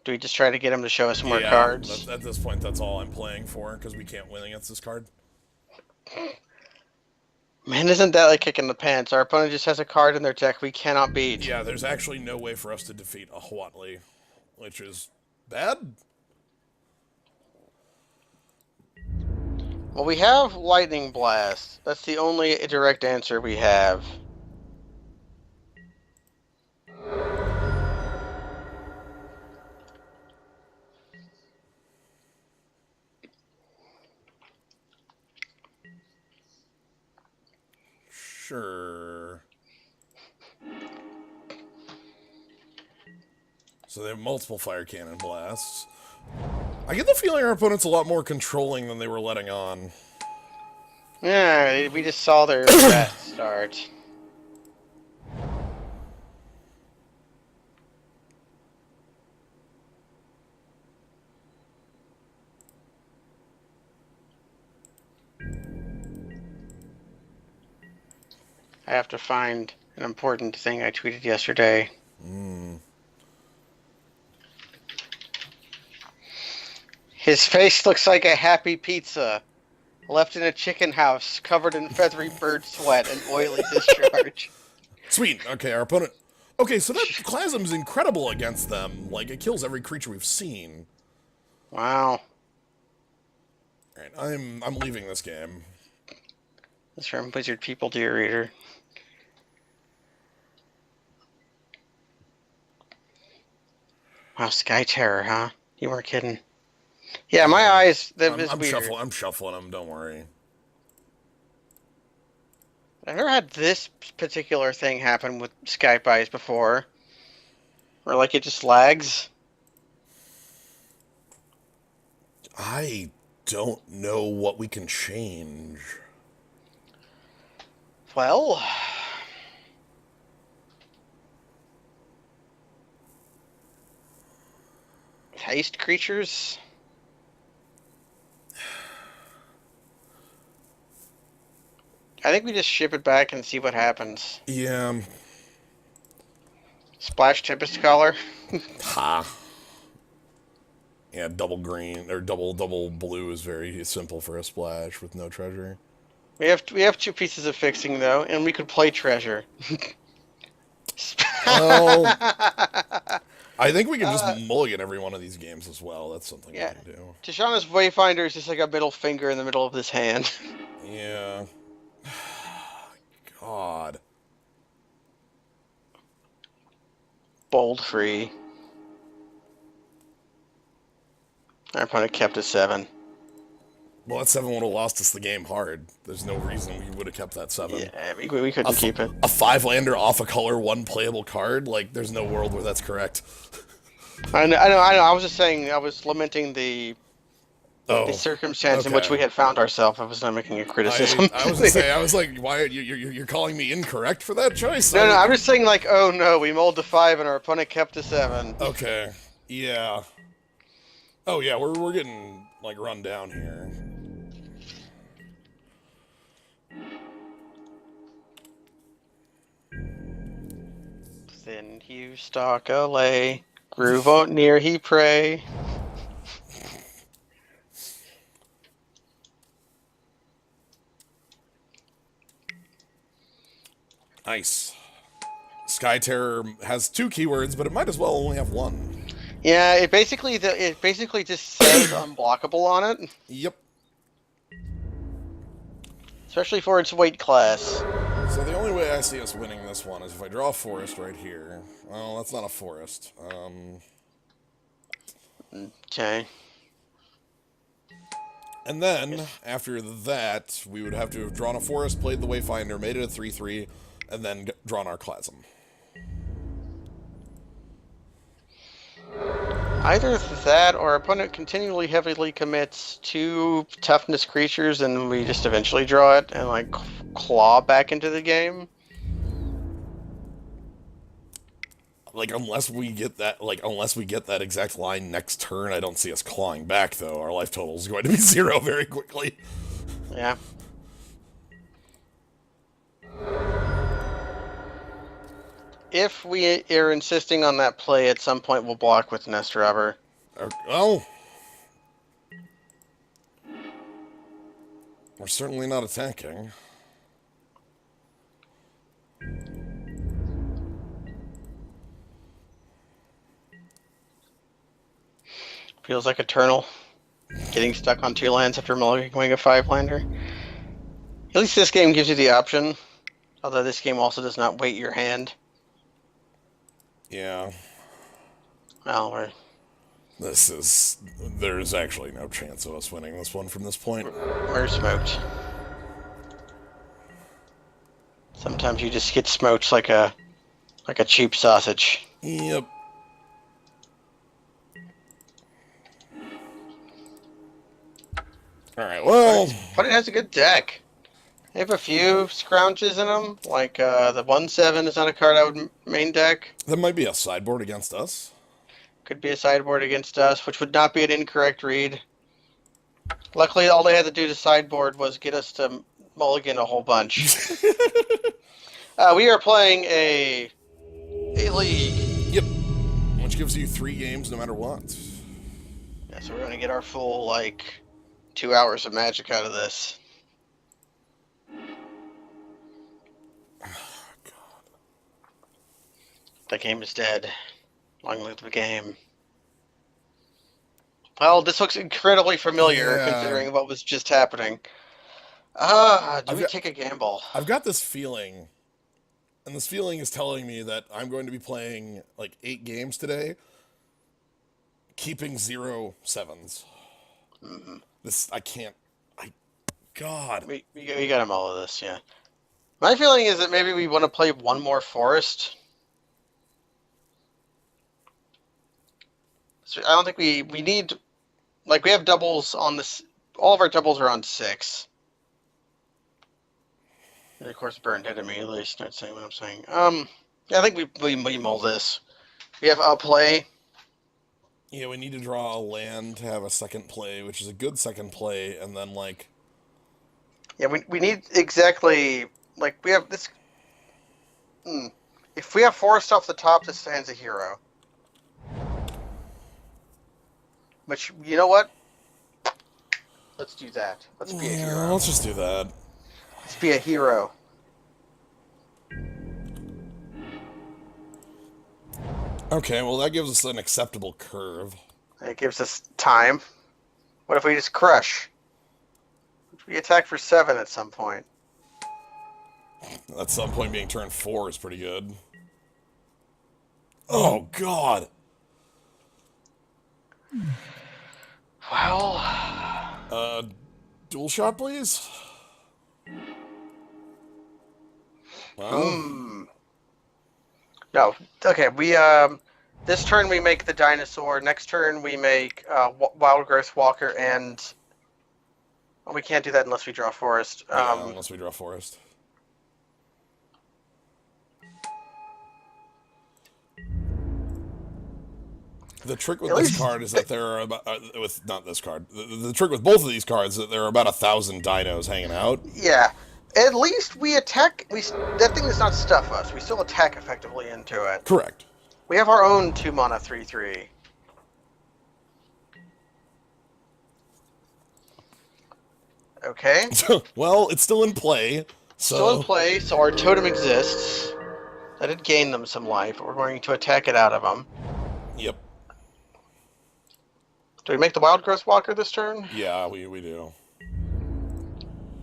Do we just try to get him to show us more cards? At this point, that's all I'm playing for, because we can't win against this card. Man, isn't that like kicking the pants? Our opponent just has a card in their deck we cannot beat. Yeah, there's actually no way for us to defeat a Huatli, which is bad. Well, we have Lightning Blast. That's the only direct answer we have. Sure. So they have multiple fire cannon blasts. I get the feeling our opponent's a lot more controlling than they were letting on. Yeah, we just saw their best start. I have to find an important thing I tweeted yesterday. His face looks like a happy pizza, left in a chicken house, covered in feathery bird sweat and oily discharge. Sweet. Okay, our opponent... Okay, so that Clasm's incredible against them. Like, it kills every creature we've seen. Wow. Alright, I'm leaving this game. That's from Wizard People, dear reader. Wow, Sky Terror, huh? You weren't kidding. Yeah, my eyes, that is weird. I'm shuffling them, don't worry. I've never had this particular thing happen with Skype eyes before. Where, like, it just lags. I don't know what we can change. Well... Haste creatures? I think we just ship it back and see what happens. Yeah. Splash Tempest Caller? Ha. Yeah, double green, or double blue is very simple for a splash with no treasure. We have 2 pieces of fixing, though, and we could play treasure. Well, I think we can just mulligan every one of these games as well. That's something we can do. Tishana's Wayfinder is just like a middle finger in the middle of this hand. Yeah. God. Bold free. Our opponent kept a 7. Well, that 7 would have lost us the game hard. There's no reason we would have kept that 7. Yeah, we couldn't keep it. A 5-lander off a color, 1 playable card? Like, there's no world where that's correct. I know. I was just saying. I was lamenting the Oh, circumstance in which we okay. had found ourselves. I was not making a criticism. I was gonna say, I was like, why are you're calling me incorrect for that choice? No, I'm just saying, like, oh no, we mulled a 5 and our opponent kept a 7. Okay, yeah. Oh yeah, we're getting like run down here. Then you stalk a lay, groove on near he pray. Nice. Sky Terror has 2 keywords, but it might as well only have 1. Yeah, it basically just says unblockable on it, Yep. especially for its weight class. So the only way I see us winning this one is if I draw a forest right here. Well, that's not a forest. Okay. And then, after that, we would have to have drawn a forest, played the Wayfinder, made it a 3-3, and then drawn our Clasm. Either that or our opponent continually heavily commits 2 toughness creatures and we just eventually draw it and, like, claw back into the game. Like, unless we get that exact line next turn, I don't see us clawing back, though. Our life total is going to be 0 very quickly. Yeah. If we are insisting on that play, at some point we'll block with Nest Robber. Well, we're certainly not attacking. Feels like Eternal. Getting stuck on 2 lands after mulliganing a 5-lander. At least this game gives you the option. Although this game also does not weight your hand. Yeah. Well, there's actually no chance of us winning this one from this point. we're smoked. Sometimes you just get smoked like a cheap sausage. Yep. Alright, well... But it has a good deck. They have a few scrounges in them. Like, the 1/7 is not a card I would main deck. That might be a sideboard against us. Could be a sideboard against us, which would not be an incorrect read. Luckily, all they had to do to sideboard was get us to mulligan a whole bunch. We are playing a league. Yep. Which gives you 3 games no matter what. Yeah, so we're going to get our full, 2 hours of magic out of this. The game is dead. Long live the game. Well, this looks incredibly familiar considering what was just happening. Do we take a gamble? I've got this feeling, and this feeling is telling me that I'm going to be playing 8 games today, keeping 0 7s. Mm-hmm. God. We got him all of this, yeah. My feeling is that maybe we want to play one more forest. So I don't think we need... we have doubles on this... All of our doubles are on 6. And of course, Burned Head immediately starts saying what I'm saying. Yeah, I think we mull this. We have a play. Yeah, we need to draw a land to have a second play, which is a good second play, and then, Yeah, we need exactly... we have this... If we have forest off the top, this stands a hero. But you know what? Let's do that. Let's be a hero. Let's just do that. Let's be a hero. Okay, well, that gives us an acceptable curve. It gives us time. What if we just crush? We attack for 7 at some point. At some point being turn 4 is pretty good. Oh, God. Well... Dual shot, please? Well... No. Okay, this turn we make the dinosaur. Next turn we make Wild Growth Walker, and well, we can't do that unless we draw Forest. Yeah, unless we draw Forest. The trick with this card is that there are about with not this card. The trick with both of these cards is that there are about 1,000 dinos hanging out. Yeah. At least we attack. That thing does not stuff us. We still attack effectively into it. Correct. We have our own 2-mana 3/3. Okay. Well, it's still in play. So... Still in play, so our totem exists. That did gain them some life, but we're going to attack it out of them. Yep. Do we make the Wild Growth Walker this turn? Yeah, we do.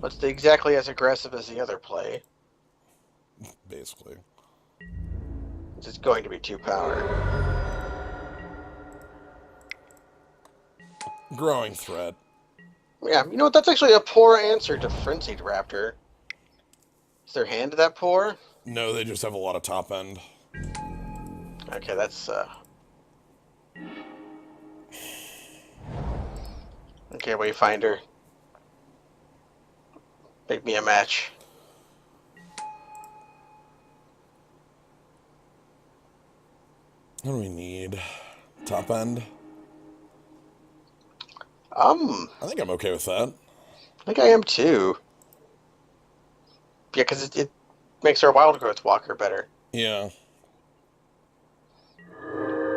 But it's exactly as aggressive as the other play. Basically. It's going to be 2 power. Growing threat. Yeah, you know what? That's actually a poor answer to Frenzied Raptor. Is their hand that poor? No, they just have a lot of top end. Okay, that's okay, Wayfinder. Make me a match. What do we need? Top end? I think I'm okay with that. I think I am too. Yeah, because it makes our Wild Growth Walker better. Yeah.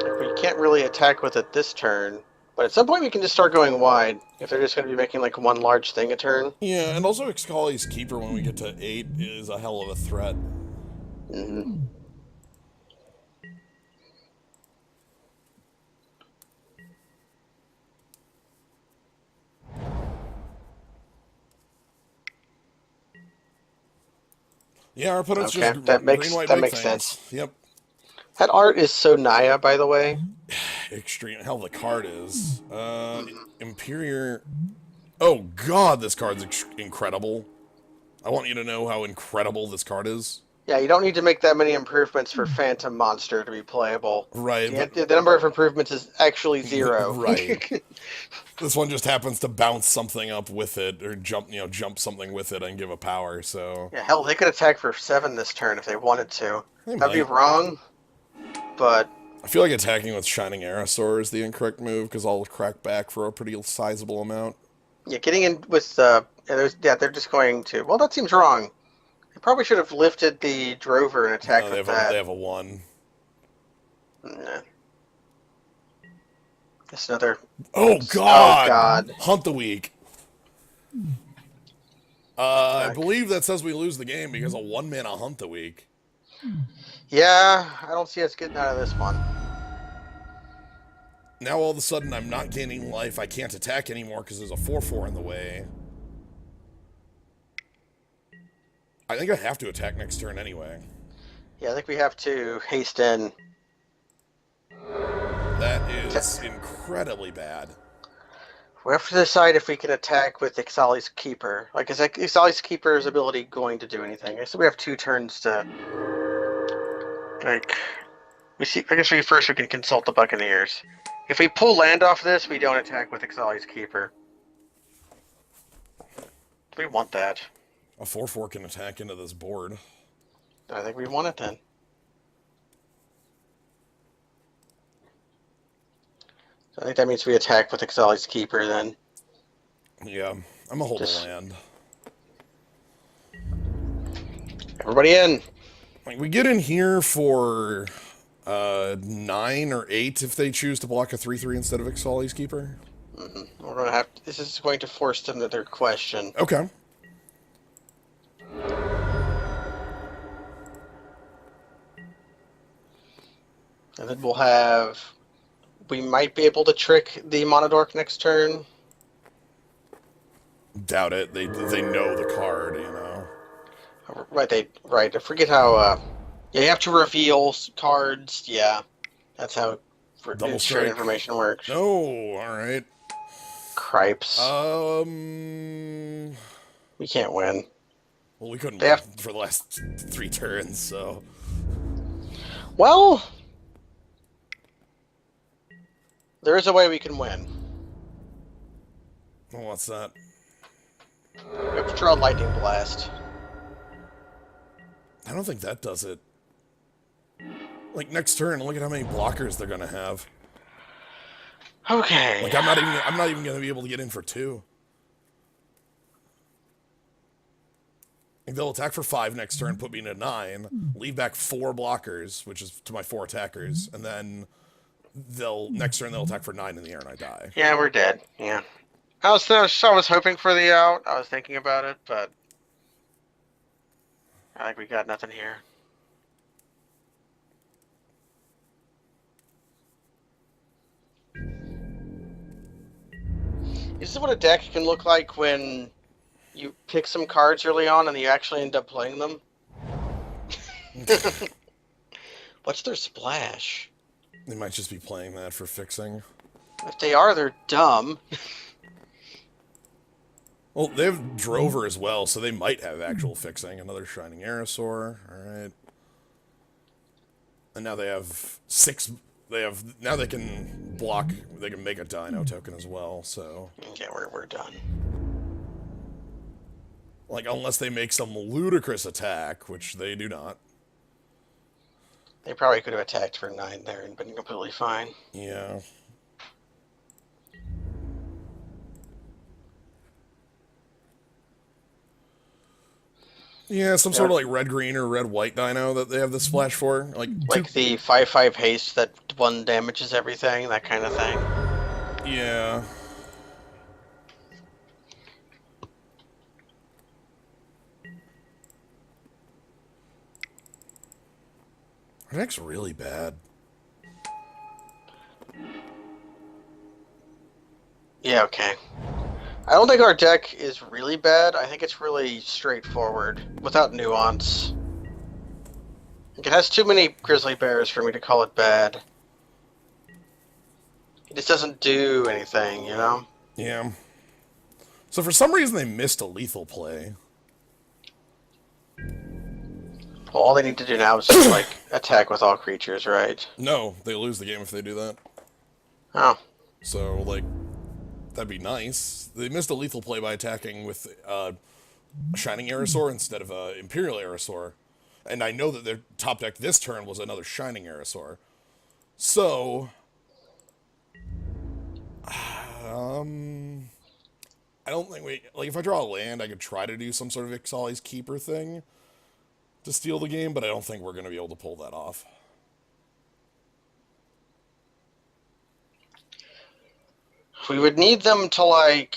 Like, we can't really attack with it this turn, but at some point we can just start going wide if they're just going to be making like one large thing a turn. Yeah, and also Ixalan's Keeper when we get to 8 is a hell of a threat. Mm-hmm. Yeah, our opponent's Okay, just that makes things. sense. Yep. That art is so Naya, by the way. Extreme. Hell, the card is. Imperior. Oh, God, this card's incredible. I want you to know how incredible this card is. Yeah, you don't need to make that many improvements for Phantom Monster to be playable. Right. The number of improvements is actually 0. Right. This one just happens to bounce something up with it, or jump something with it and give a power, so... Yeah, hell, they could attack for 7 this turn if they wanted to. They That'd be might. wrong, but... I feel like attacking with Shining Aerosaur is the incorrect move, because I'll crack back for a pretty sizable amount. Yeah, getting in with... they're just going to... Well, that seems wrong. They probably should have lifted the Drover and attacked with that. They have a 1. Nah. Just another... Oh, God! Oh, God. Hunt the week. I believe that says we lose the game because of 1-mana Hunt the week. Yeah, I don't see us getting out of this one. Now all of a sudden I'm not gaining life. I can't attack anymore because there's a 4/4 in the way. I think I have to attack next turn anyway. Yeah, I think we have to haste in. That is incredibly bad. We have to decide if we can attack with Ixalan's Keeper. Like, is Ixalan's Keeper's ability going to do anything? So we have 2 turns to... Like... I guess first we can consult the Buccaneers. If we pull land off this, we don't attack with Ixalan's Keeper. Do we want that? A 4/4 can attack into this board. I think we want it then. So I think that means we attack with Ixalan's Keeper then. Yeah, I'm a hold of land. Everybody in! Like, we get in here for 9 or 8 if they choose to block a 3/3 instead of Ixalan's Keeper. Mm-hmm. We're gonna have. This is going to force another question. Okay. And then we'll have... We might be able to trick the Monodork next turn. doubt it. They know the card, you know. Right. I forget how. Yeah, you have to reveal cards. Yeah, that's how Double shared strike. information works. No, all right. Cripes. Um. We can't win. Well, we couldn't They win have. for the last 3 turns, so Well, there is a way we can win. well, what's that? We have to draw Lightning Blast. I don't think that does it. Like next turn, look at how many blockers they're gonna have. Okay. Like I'm not even gonna be able to get in for 2. Like, they'll attack for 5 next turn, put me in a 9, leave back 4 blockers, which is to my 4 attackers, and then next turn they'll attack for 9 in the air and I die. Yeah, we're dead. Yeah. I was hoping for the out. I was thinking about it, but I think we got nothing here. This is what a deck can look like when you pick some cards early on and you actually end up playing them. What's their splash? They might just be playing that for fixing. If they are, they're dumb. Well, they have Drover as well, so they might have actual fixing. Another Shining Aerosaur. Alright. And now they have 6. Now they can block. They can make a Dino token as well, so. Okay, we're done. Like, unless they make some ludicrous attack, which they do not. They probably could have attacked for 9 there and been completely fine. Yeah. Yeah, some sort of like red-green or red-white dino that they have the splash for. Like the 5/5 haste that 1 damages everything, that kind of thing. Yeah. Our deck's really bad. Yeah, okay. I don't think our deck is really bad. I think it's really straightforward, without nuance. It has too many grizzly bears for me to call it bad. It just doesn't do anything, you know? Yeah. So for some reason they missed a lethal play. Well, all they need to do now is just, like, attack with all creatures, right? No, they lose the game if they do that. Oh. So, like, that'd be nice. They missed a lethal play by attacking with a Shining Aerosaur instead of a Imperial Aerosaur. And I know that their top deck this turn was another Shining Aerosaur. So, I don't think like, if I draw a land, I could try to do some sort of Ixalan's Keeper thing to steal the game, but I don't think we're going to be able to pull that off. We would need them to, like...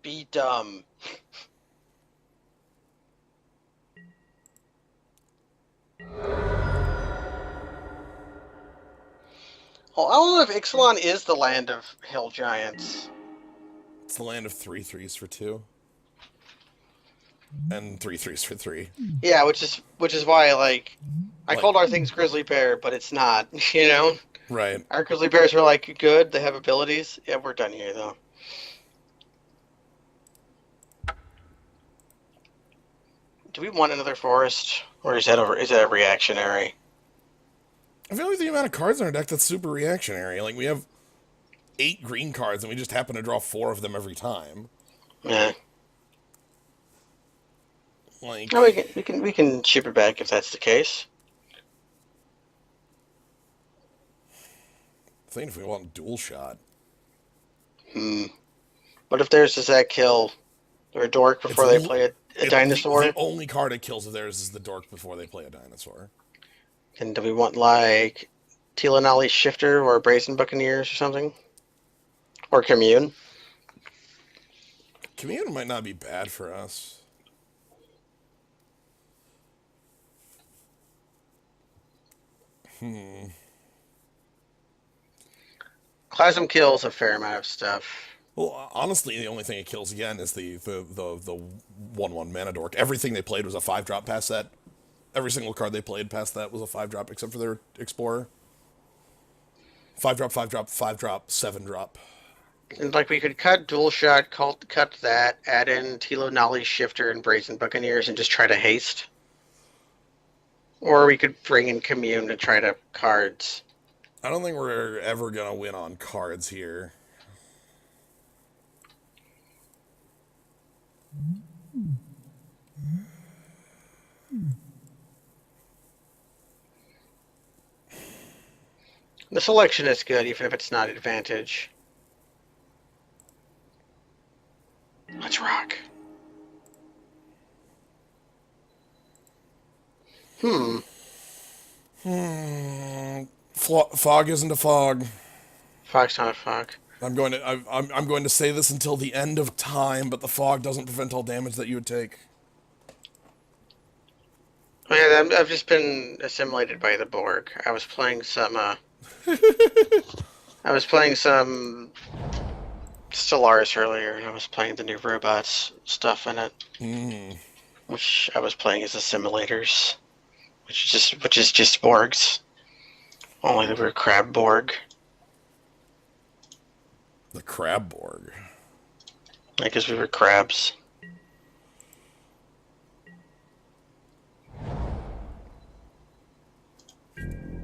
be dumb. Well, I don't know if Ixalan is the land of hill giants. It's the land of 3/3s for 2. And 3/3s for 3. Yeah, which is why, like, I called our things grizzly bear, but it's not, you know? Right. Our grizzly bears are, like, good, they have abilities. Yeah, we're done here, though. Do we want another forest? Or is that a reactionary? I feel like the amount of cards in our deck that's super reactionary. Like, we have 8 green cards, and we just happen to draw 4 of them every time. Yeah. Like, No, we can ship it back if that's the case. I think if we want dual shot. What if there's a Zach kill or a dork before they play a dinosaur? The only card it kills of theirs is the dork before they play a dinosaur. And do we want, like, Telanali Shifter or Brazen Buccaneers or something? Or Commune? Commune might not be bad for us. Plasm kills a fair amount of stuff. Well, honestly, the only thing it kills again is the 1/1 mana dork. Everything they played was a 5-drop past that. Every single card they played past that was a 5-drop, except for their Explorer. 5-drop, 5-drop, 5-drop, 7-drop. And like we could cut Dual Shot, cut that, add in Tilo Nolly Shifter and Brazen Buccaneers, and just try to haste. Or we could bring in Commune to try to cards. I don't think we're ever gonna win on cards here. The selection is good, even if it's not advantage. Let's rock. Fog isn't a fog. Fog's not a fog. I'm going to say this until the end of time, but the fog doesn't prevent all damage that you would take. Oh yeah, I've just been assimilated by the Borg. I was playing some Stellaris earlier, and I was playing the new robots stuff in it. Which I was playing as assimilators. Which is just Borgs. Only they were Crab Borg. The Crab Borg. I guess we were crabs.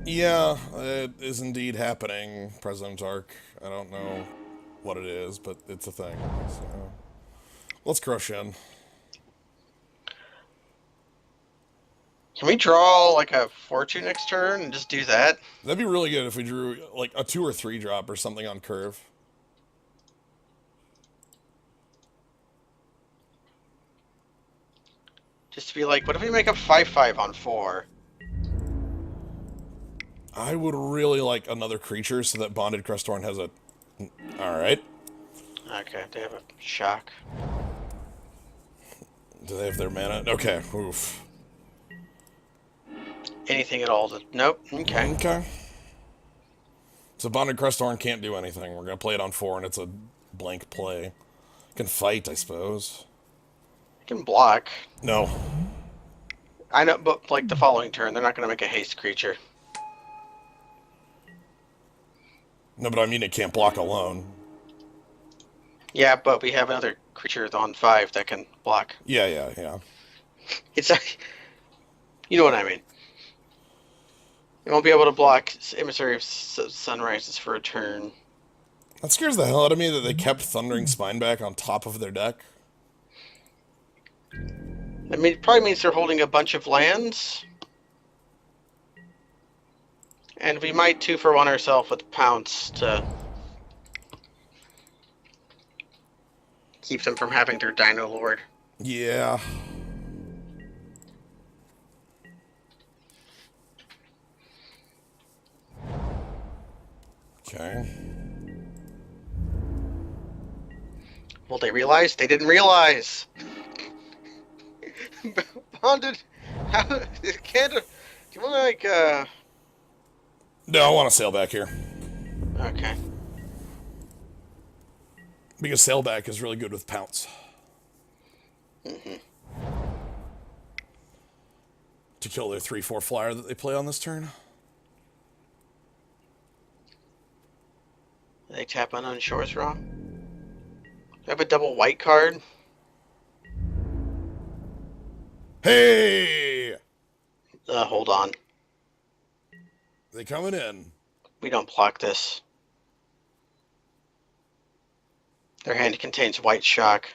Yeah, it is indeed happening, President Arc. I don't know what it is, but it's a thing. So let's crush in. Can we draw like a fortune next turn and just do that? That'd be really good if we drew like a 2 or 3 drop or something on curve. Just to be like, what if we make a 5/5 on 4? I would really like another creature so that Bonded Crestthorn has a... Alright. Okay, they have a shock. Do they have their mana? Okay, oof. Anything at all? Nope. Okay. Okay. So Bonded Crestthorn can't do anything. We're going to play it on 4 and it's a blank play. Can fight, I suppose. I can block. No. I know, but like the following turn, they're not going to make a haste creature. No, but I mean it can't block alone. Yeah, but we have another creature on 5 that can block. Yeah. It's you know what I mean. You won't be able to block Emissary of Sunrises for a turn. That scares the hell out of me that they kept Thundering Spineback on top of their deck. I mean, it probably means they're holding a bunch of lands. And we might 2-for-1 ourselves with Pounce to keep them from having their Dino Lord. Yeah. Okay. Well, they realized they didn't realize. Bonded. How can't? Do you want to like? No, I want to sail back here. Okay. Because Sailback is really good with Pounce. To kill their 3/4 flyer that they play on this turn. They tap Unknown Shores wrong. Do I have a double white card? Hey! Hold on. They coming in. We don't block this. Their hand contains white shock.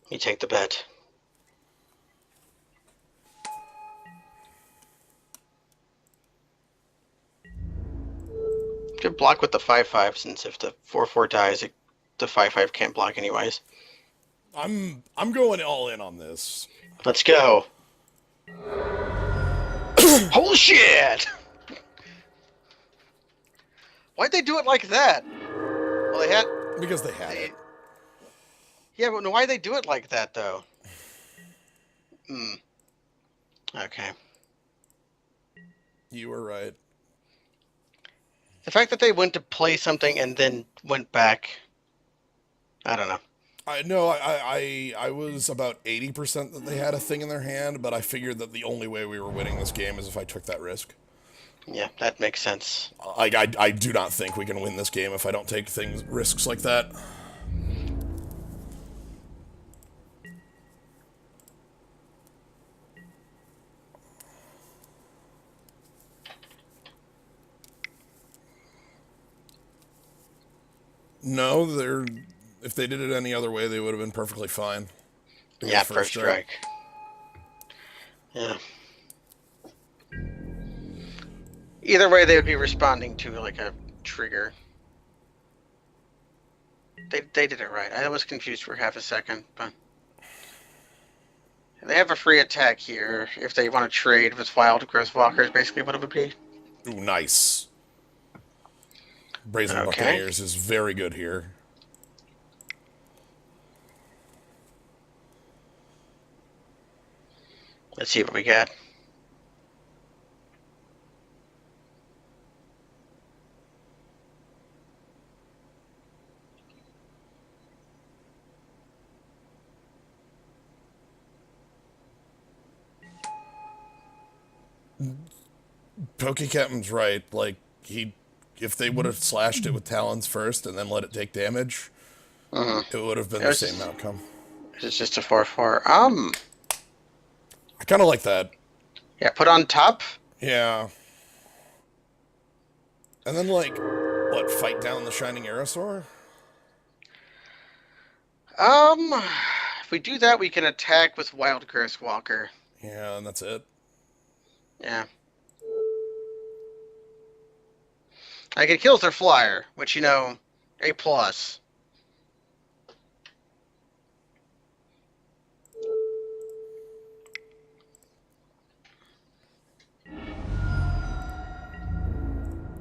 You take the bet. Could block with the 5/5 since if the 4/4 dies, the 5/5 can't block anyways. I'm going all in on this. Let's go. Holy shit! Why'd they do it like that? Well, they had. Because they had it. Yeah, but why they do it like that though? Hmm. Okay. You were right. The fact that they went to play something and then went back, I don't know. I know I was about 80% that they had a thing in their hand, but I figured that the only way we were winning this game is if I took that risk. Yeah, that makes sense. I do not think we can win this game if I don't take risks like that. No, they're if they did it any other way, they would have been perfectly fine Yeah, against first first strike. strike. Yeah. Either way, they would be responding to like a trigger. They did it right. I was confused for half a second, but they have a free attack here if they want to trade with wild growth walkers. Basically, what it would be. Ooh, nice. Brazen Okay. Buccaneers is very good here. Let's see what we got. Pokey Captain's right. Like if they would have slashed it with talons first and then let it take damage, Mm-hmm. it would have been the same outcome. It's just a 4/4. I kind of like that. Yeah, put on top. Yeah. And then like, what? Fight down the Shining Aerosaur? If we do that, we can attack with wild growth walker. Yeah, and that's it. Yeah. Like it kills their flyer, which A plus.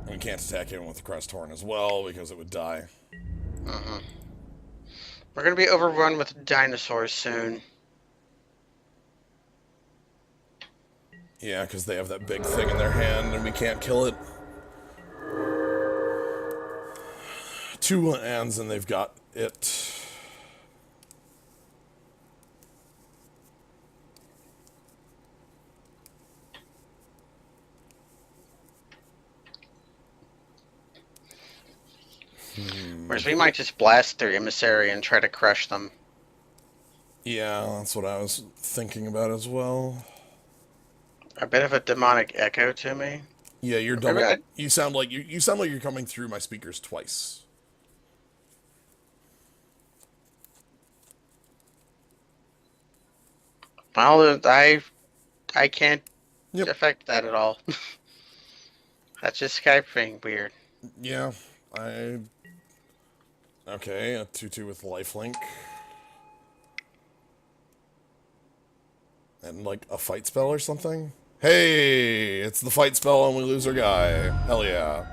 We can't attack him with the Crest Horn as well because it would die. Mm-hmm. We're gonna be overrun with dinosaurs soon. Yeah, because they have that big thing in their hand and we can't kill it. 2 lands and they've got it. Whereas we might just blast their emissary and try to crush them. Yeah, that's what I was thinking about as well. A bit of a demonic echo to me. Yeah, you're Maybe double. You sound like you sound like you're coming through my speakers twice. Well, I can't Yep. affect that at all. That's just Skype being weird. Yeah, I. Okay, a 2/2 with lifelink. And like a fight spell or something? Hey, it's the fight spell and we lose our guy. Hell yeah.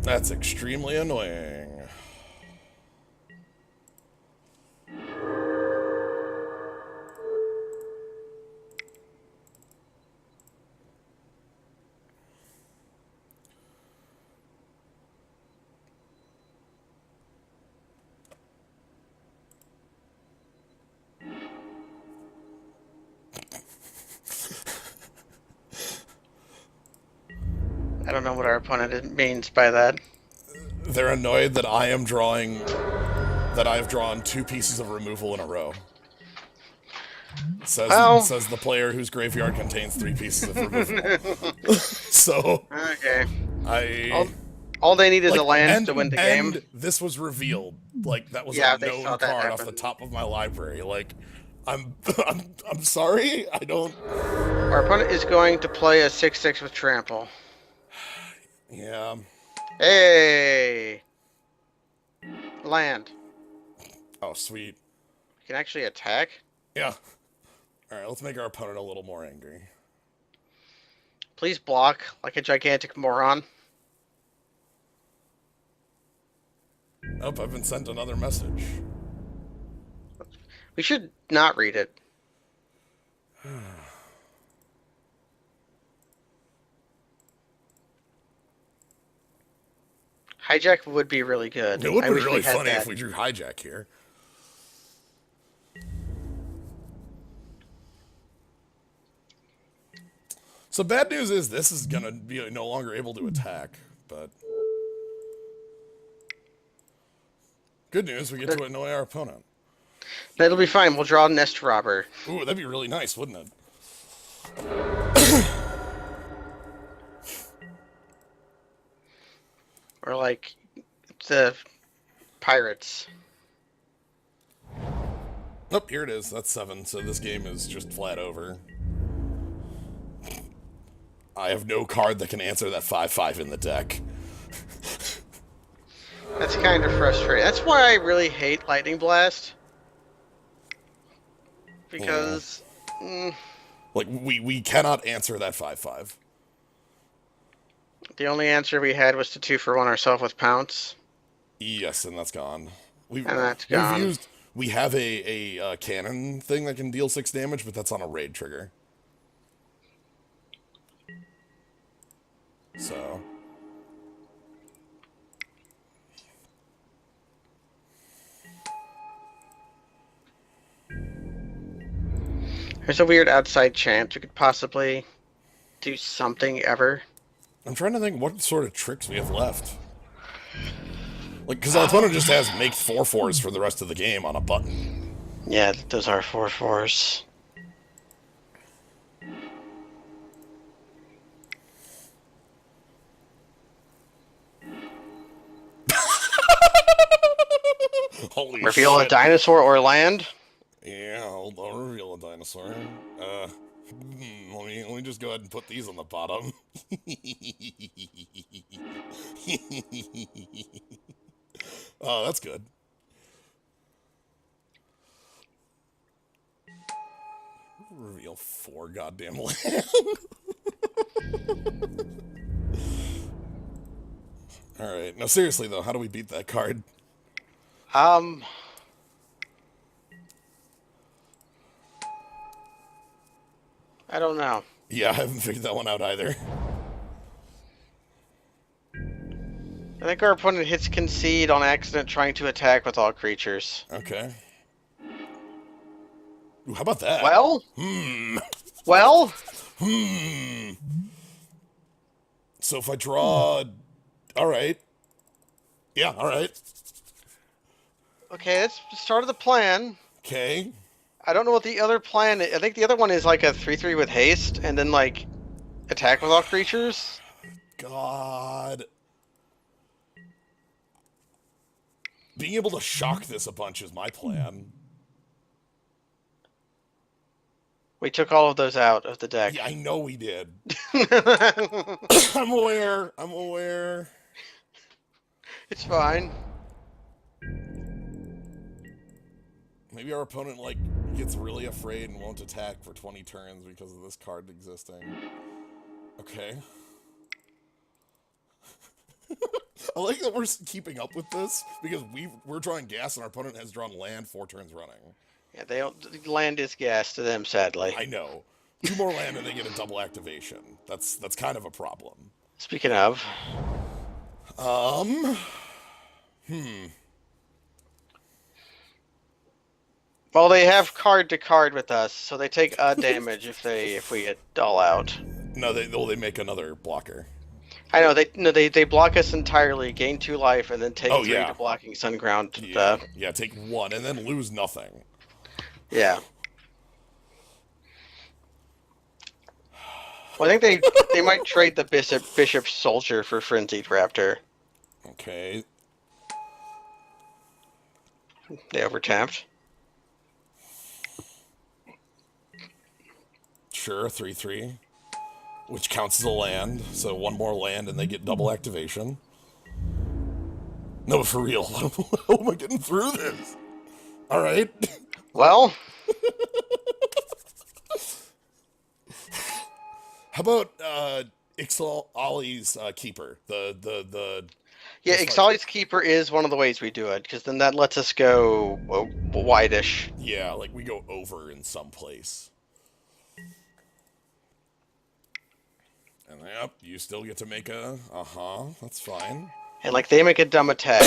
That's extremely annoying. I don't know what our opponent means by that. They're annoyed that I am drawing. That I've drawn 2 pieces of removal in a row. Well, Says the player whose graveyard contains 3 pieces of removal. So okay. I All they need is like a land to win the game. and this was revealed. Like that was Yeah, a they saw known that card off happen. the top of my library. Like I'm I'm sorry. I don't. Our opponent is going to play a 6/6 with trample. Yeah. Hey! Land. Oh, sweet. We can actually attack. Yeah. All right, let's make our opponent a little more angry. Please block like a gigantic moron. Oh, I've been sent another message. We should not read it. Hijack would be really good. It would I be wish we really had funny if that. we drew hijack here. So bad news is this is gonna be no longer able to attack, but good news, we get to annoy our opponent. That'll be fine. We'll draw Nest Robber. Ooh, that'd be really nice, wouldn't it? Or like the pirates. Oh, here it is. That's 7, so this game is just flat over. I have no card that can answer that 5/5 in the deck. That's kind of frustrating. That's why I really hate Lightning Blast. Because Like, we cannot answer that 5/5. the only answer we had was to 2-for-1 ourselves with Pounce. Yes, and that's gone. And that's gone. We have a cannon thing that can deal 6 damage, but that's on a raid trigger. So There's a weird outside chance we could possibly do something ever. I'm trying to think what sort of tricks we have left. Like, because our opponent just has make 4/4s for the rest of the game on a button. Yeah, those are 4/4s. Holy Reveal shit. a dinosaur or land. Yeah, I'll reveal a dinosaur. Let me just go ahead and put these on the bottom. Oh, that's good. Reveal 4 goddamn land. Alright, now seriously though, how do we beat that card? I don't know. Yeah, I haven't figured that one out either. I think our opponent hits concede on accident trying to attack with all creatures. Okay. Ooh, how about that? Well? Well? So if I draw... Alright. Yeah, alright. Okay, that's the start of the plan. Okay. I don't know what the other plan is. I think the other one is like a 3/3 with haste and then like attack with all creatures. God. Being able to shock this a bunch is my plan. We took all of those out of the deck. Yeah, I know we did. I'm aware. I'm aware. It's fine. Maybe our opponent, like, gets really afraid and won't attack for 20 turns because of this card existing. Okay. I like that we're keeping up with this, because we're drawing gas and our opponent has drawn land 4 turns running. Yeah, they don't. Land is gas to them, sadly. I know. 2 more land and they get a double activation. That's kind of a problem. Speaking of, well, they have card to card with us, so they take a damage if we get all out. No, they make another blocker. I know they block us entirely, gain 2 life, and then take 3 to blocking Sunground. Yeah, take 1 and then lose nothing. Yeah. Well, I think they might trade the Bishop Soldier for Frenzied Raptor. Okay. They overtapped. Sure, 3/3. Which counts as a land, so 1 more land and they get double activation. No, for real. How am I getting through this? Alright. Well, how about Ixalan's keeper? The Yeah, Just like, Ixalan's Keeper is one of the ways we do it, because then that lets us go wide-ish. yeah, like we go over in some place. And yep, you still get to make a, that's fine. And, like, they make a dumb attack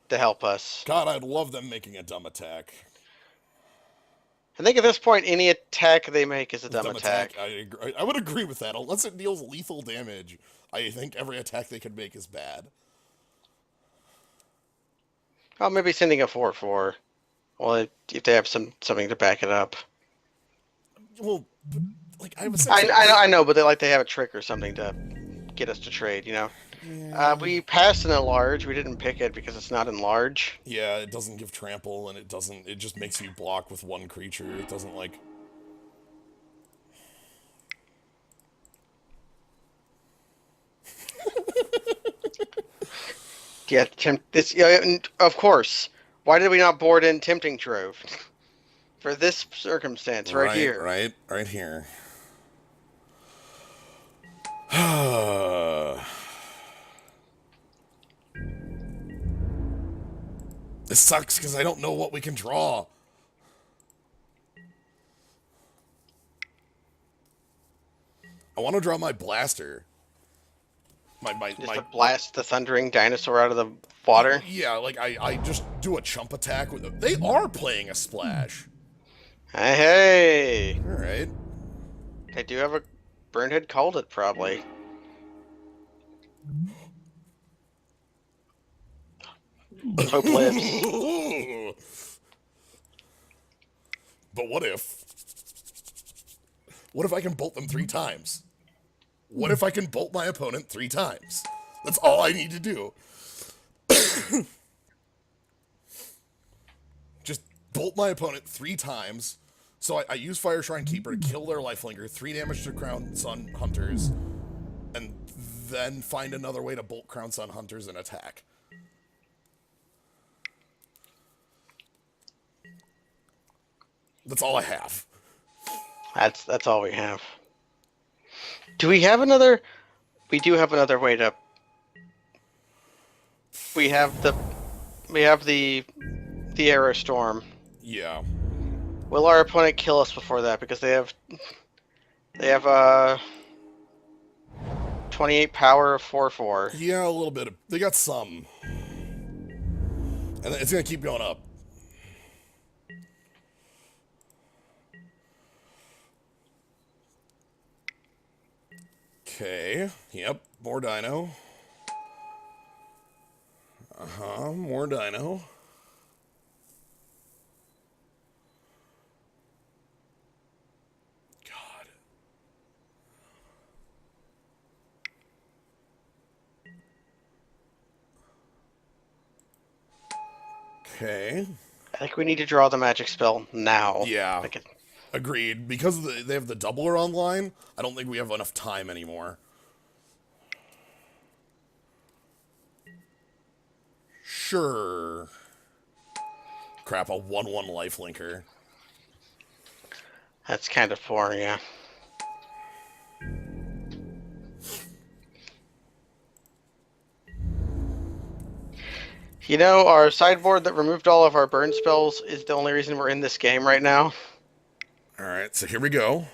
to help us. God, I'd love them making a dumb attack. I think at this point, any attack they make is a With dumb dumb attack, attack. I would agree with that. Unless it deals lethal damage, I think every attack they could make is bad. Oh, maybe sending a 4/4. Well, if they have something to back it up. Well, but, like, I was saying, I know, but they have a trick or something to get us to trade, you know? yeah. We passed an enlarge. We didn't pick it because it's not enlarge. Yeah, it doesn't give trample, and it just makes you block with one creature. It doesn't, like... Yeah, this. Yeah, of course. Why did we not board in Tempting Trove? For this circumstance, right here. Right here. This sucks because I don't know what we can draw. I want to draw my blaster. Just to blast the thundering dinosaur out of the water. Yeah, like I just do a chump attack with them. They are playing a splash. Hey! All right. They do have a Burnhead called it, probably. Hope lives. But what if? What if I can bolt them 3 times? What if I can bolt my opponent 3 times? That's all I need to do. Just bolt my opponent 3 times. So I use Fire Shrine Keeper to kill their Lifelinker, 3 damage to Crown Sun Hunters, and then find another way to bolt Crown Sun Hunters and attack. That's all I have. That's all we have. Do we have another? We do have another way to. We have the Arrow Storm. Yeah. Will our opponent kill us before that? Because they have 28 power of 4/4. Yeah, a little bit. They got some. And it's going to keep going up. Okay. Yep. More dino. More dino. God. Okay. I think we need to draw the magic spell now. Yeah. Like Agreed. Because they have the doubler online, I don't think we have enough time anymore. Sure. Crap, a 1/1 lifelinker. That's kind of poor, yeah. You know, our sideboard that removed all of our burn spells is the only reason we're in this game right now. Alright, so here we go.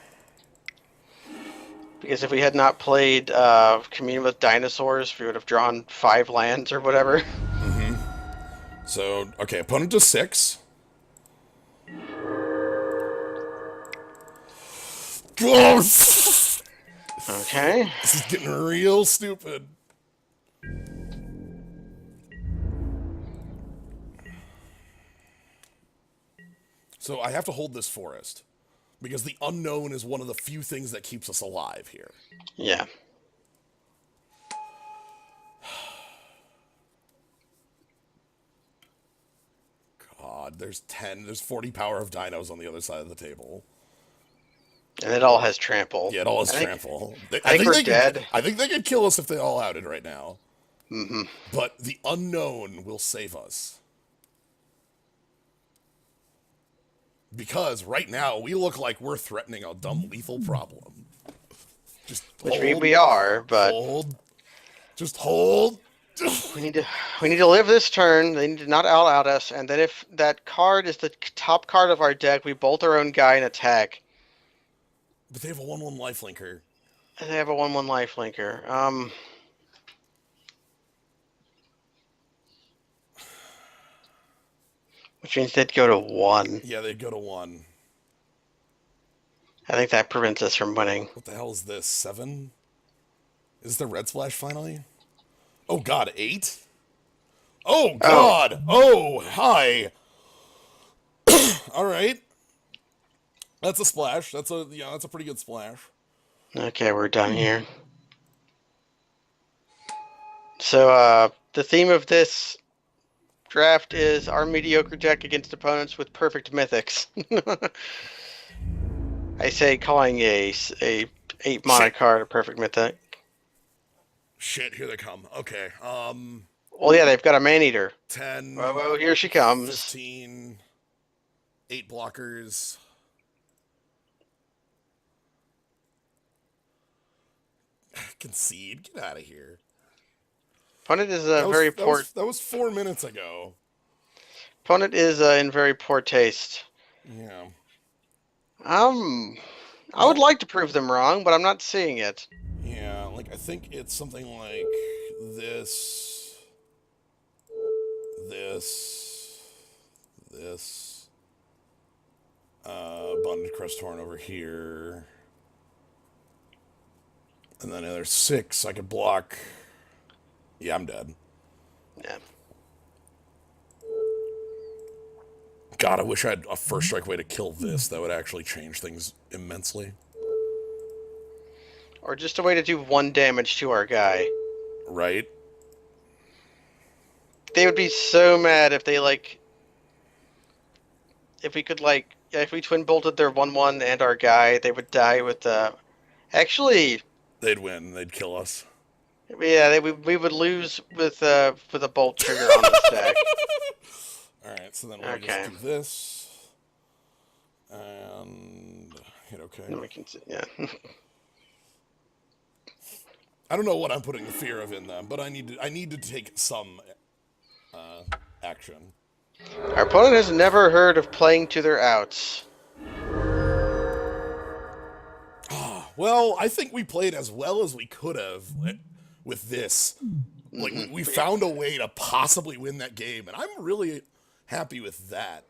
Because if we had not played Commune with Dinosaurs, we would have drawn 5 lands or whatever. So, okay, opponent to 6. Close! Okay. This is getting real stupid. So I have to hold this forest. Because the unknown is one of the few things that keeps us alive here. Yeah. God, there's 40 power of dinos on the other side of the table. And it all has trample. Yeah, it all has trample. I think we're dead. I think they could kill us if they all outed right now. Mm-hmm. But the unknown will save us. Because right now, we look like we're threatening a dumb lethal problem. Just Which hold, we are, but... Hold. Just hold. We need to live this turn. They need to not out us, and then if that card is the top card of our deck, we bolt our own guy and attack. But they have a 1/1 lifelinker. And they have a 1/1 lifelinker. Which means they'd go to 1. Yeah, they'd go to 1. I think that prevents us from winning. What the hell is this? 7? Is the red splash finally? Oh god, 8? Oh god! Oh, hi! Alright. That's a splash. That's a pretty good splash. Okay, we're done here. So, the theme of this draft is our mediocre deck against opponents with perfect mythics. I say calling a 8 mana card a perfect mythic. Shit, here they come. Okay. Well, yeah, they've got a man-eater. 10. Oh, here she comes. 15. 8 blockers. Concede. Get out of here. Opponent is very poor. That was 4 minutes ago. Opponent is in very poor taste. Yeah. I would like to prove them wrong, but I'm not seeing it. Yeah, like I think it's something like this, this, Bonded Cresthorn over here, and then there's 6 I could block. Yeah, I'm dead. Yeah. God, I wish I had a first strike way to kill this. That would actually change things immensely. Or just a way to do 1 damage to our guy. Right? They would be so mad if they, if we could, if we twin bolted their 1/1 and our guy, they would die with, actually... They'd win. They'd kill us. Yeah, we would lose with a bolt trigger on the stack. Alright, so then we'll just do this. And hit okay. Then we can see, yeah. I don't know what I'm putting the fear of in them, but I need to take some action. Our opponent has never heard of playing to their outs. Well, I think we played as well as we could have with this. Like, we found a way to possibly win that game, and I'm really happy with that.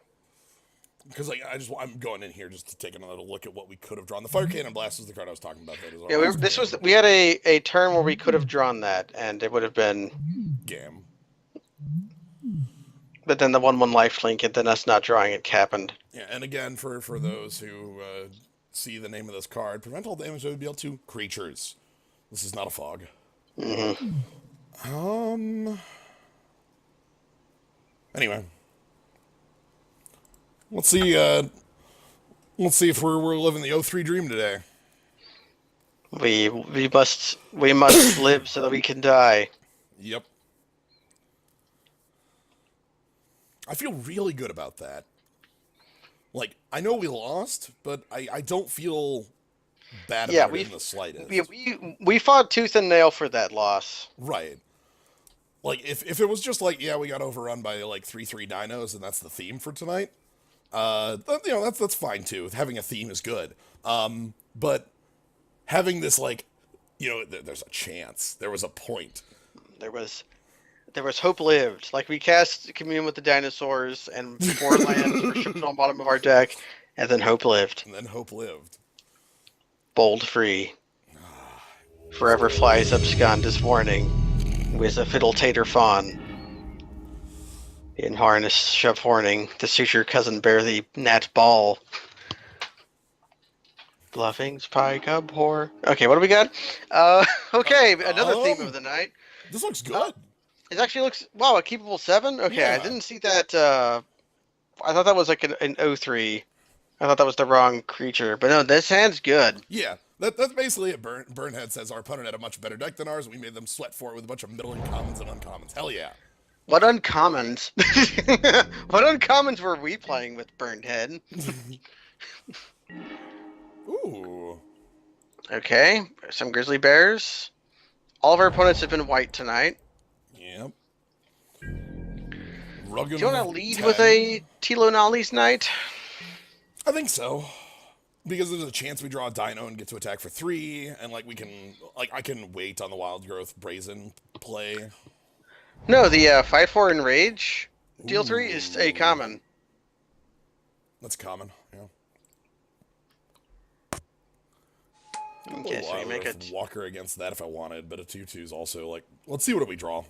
Because I'm going in here just to take another look at what we could have drawn. The Fire Cannon Blast was the card I was talking about. Yeah, we had a turn where we could have drawn that, and it would have been game. But then the 1/1 lifelink, and then us not drawing it happened. Yeah, and again, for those who see the name of this card, prevent all damage that would be able to creatures. This is not a fog. Anyway, let's see. Let's see if we're living the 03 dream today. We must live so that we can die. Yep. I feel really good about that. Like, I know we lost, but I don't feel bad about it in the slightest. We fought tooth and nail for that loss. Right. Like, if it was just like, yeah, we got overrun by like 3/3 dinos and that's the theme for tonight, that's fine too. Having a theme is good. But having this, like, there's a chance. There was a point. There was hope lived. Like, we cast Commune with the Dinosaurs, and 4 lands were shipped on the bottom of our deck, and then hope lived. Bold free. Forever flies abscond this morning, with a fiddle tater fawn. In harness shove horning, to suit your cousin bear the gnat ball. Bluffing spy cub whore. Okay, what do we got? Okay, another theme of the night. This looks good. It actually looks, wow, a keepable 7? Okay, yeah. I didn't see that, I thought that was like an 03. I thought that was the wrong creature, but no, this hand's good. Yeah, that's basically it. Burnhead says our opponent had a much better deck than ours, and we made them sweat for it with a bunch of middling commons and uncommons. Hell yeah. What uncommons? What uncommons were we playing with, Burnhead? Ooh. Okay, some grizzly bears. All of our opponents have been white tonight. Yeah. Do you want to Rugged lead with 10. a Tilo Nolly's Knight? I think so. Because there's a chance we draw a Dino and get to attack for 3, and like we can, like I can wait on the Wild Growth Brazen play. No, the 5/4 Enrage deal 3 is a Ooh, common. that's common. Yeah. Got a Okay, little so you Wild make Growth it. Walker against that if I wanted, but a 2/2 is also like, let's see what we draw.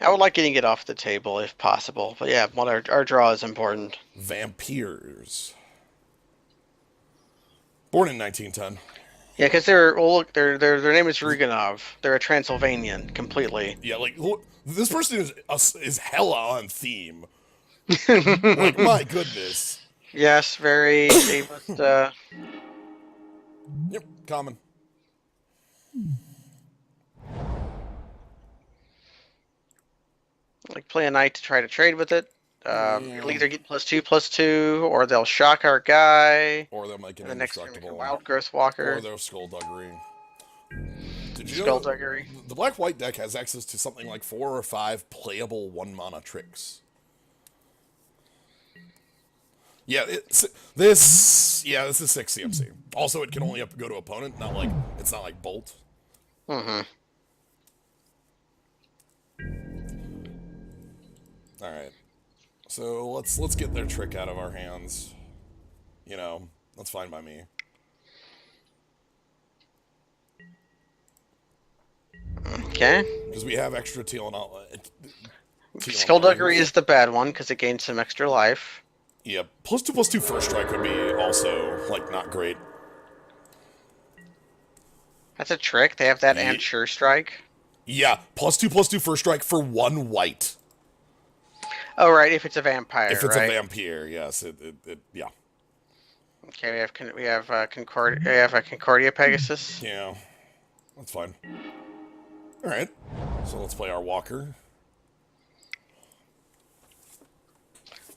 I would like getting it off the table if possible, but yeah, well, our draw is important. Vampires. Born in 1910. Yeah, because they're well, look, their name is Ruganov. They're a Transylvanian completely. Yeah, like this person is hella on theme. Like my goodness. Yes, very ableist. Yep, common. Like play a knight to try to trade with it. Yeah. It'll either get +2/+2, or they'll shock our guy. Or they'll make it And the next turn make a indestructible. Wild Growth Walker. Or they'll Skullduggery. Did you know Skullduggery. the black-white deck has access to something like 4 or 5 playable 1-mana tricks? Yeah, this is 6 CMC. Also, it can only go to opponent, not like it's not like Bolt. Mm-hmm. All right, so let's get their trick out of our hands. You know, that's fine by me. Okay. Because we have extra teal and Skullduggery is the bad one because it gains some extra life. Yep. +2/+2 first strike would be also like not great. That's a trick. They have that and Sure Strike. Yeah, +2/+2 first strike for 1 white. Oh right, if it's a vampire. If it's right? a vampire, yes, yeah. Okay, we have a Concordia Pegasus. Yeah, that's fine. All right, so let's play our Walker.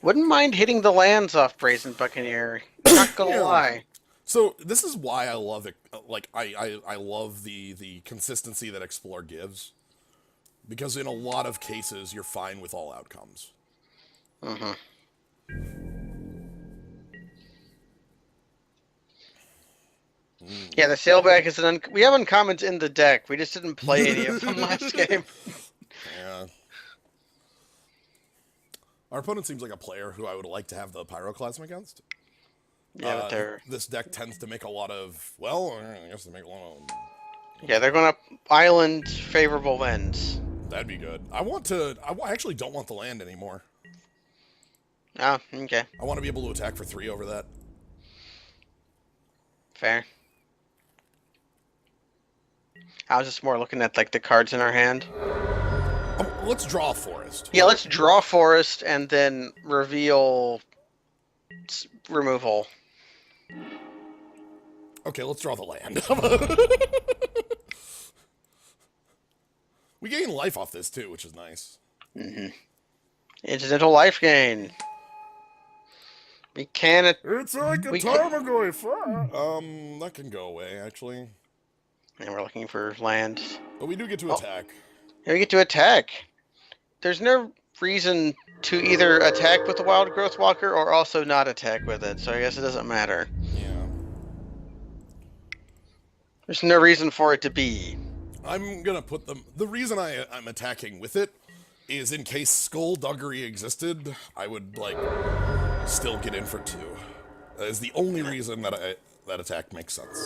Wouldn't mind hitting the lands off Brazen Buccaneer. Not gonna lie. So this is why I love it. Like I love the consistency that Explore gives, because in a lot of cases you're fine with all outcomes. Mm-hmm. Yeah, the Sailback is we have uncommons in the deck. We just didn't play any of them last game. Yeah. Our opponent seems like a player who I would like to have the Pyroclasm against. Yeah, but this deck tends to make a lot of, well, I guess they make a lot of... Yeah, they're going to island favorable winds. That'd be good. I actually don't want the land anymore. Oh, okay. I want to be able to attack for 3 over that. Fair. I was just more looking at like the cards in our hand. Let's draw a forest. Yeah, let's draw forest and then reveal removal. Okay, let's draw the land. We gain life off this too, which is nice. Mm-hmm. Incidental life gain. We can. It's like a Tarmogoyf. That can go away actually. And we're looking for land. But we do get to attack. Here we get to attack. There's no reason to either attack with the Wild Growth Walker or also not attack with it, so I guess it doesn't matter. Yeah. There's no reason for it to be. I'm gonna put them. The reason I'm attacking with it is in case Skullduggery existed, I would like still get in for 2. That is the only reason that that attack makes sense.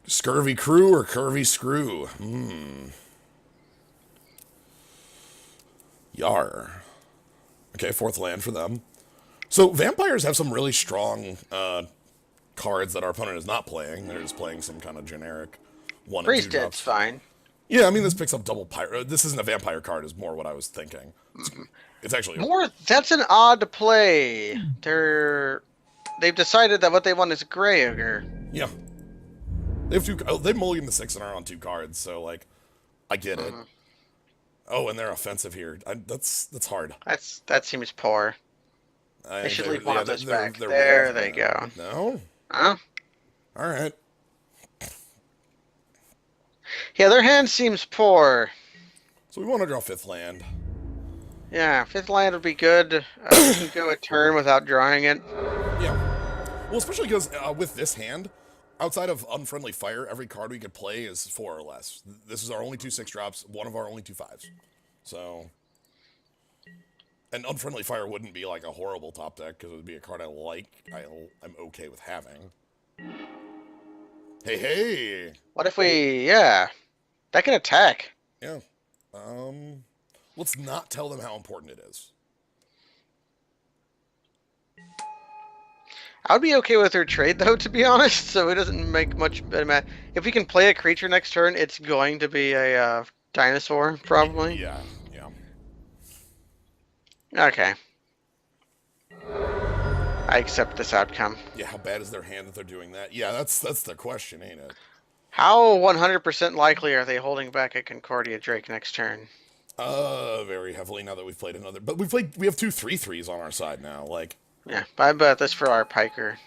Scurvy Crew or Curvy Screw? Yar. Okay, 4th land for them. So vampires have some really strong cards that our opponent is not playing. They're just playing some kind of generic 1 and 2 Priest drops. fine. Yeah, I mean this picks up double pyro. This isn't a vampire card, is more what I was thinking. It's actually more. That's an odd play. They've decided that what they want is Grey Ogre. Yeah. They have 2. They mulligan the 6 and are on 2 cards, so like, I get it. Oh, and they're offensive here. That's hard. That seems poor. They should leave one of those back. There they go. No? Huh? All right. Yeah, their hand seems poor. So we want to draw 5th land. Yeah, fifth land would be good. We can go a turn without drawing it. Yeah. Well, especially because with this hand, outside of Unfriendly Fire, every card we could play is 4 or less. This is our only 2 6-drops, one of our only 2 5s. So, and Unfriendly Fire wouldn't be like a horrible top deck because it would be a card I like. I'm okay with having. Hey, hey! What if we, yeah, that can attack. Yeah. Let's not tell them how important it is. I would be okay with her trade though, to be honest. So it doesn't make much matter. If we can play a creature next turn, it's going to be a dinosaur, probably. Yeah, yeah. Okay. I accept this outcome. Yeah, how bad is their hand that they're doing that? Yeah, that's the question, ain't it? How 100% likely are they holding back a Concordia Drake next turn? Very heavily now that we've played another. But we have 2 3/3s on our side now. Like, Yeah, I bet this for our Piker.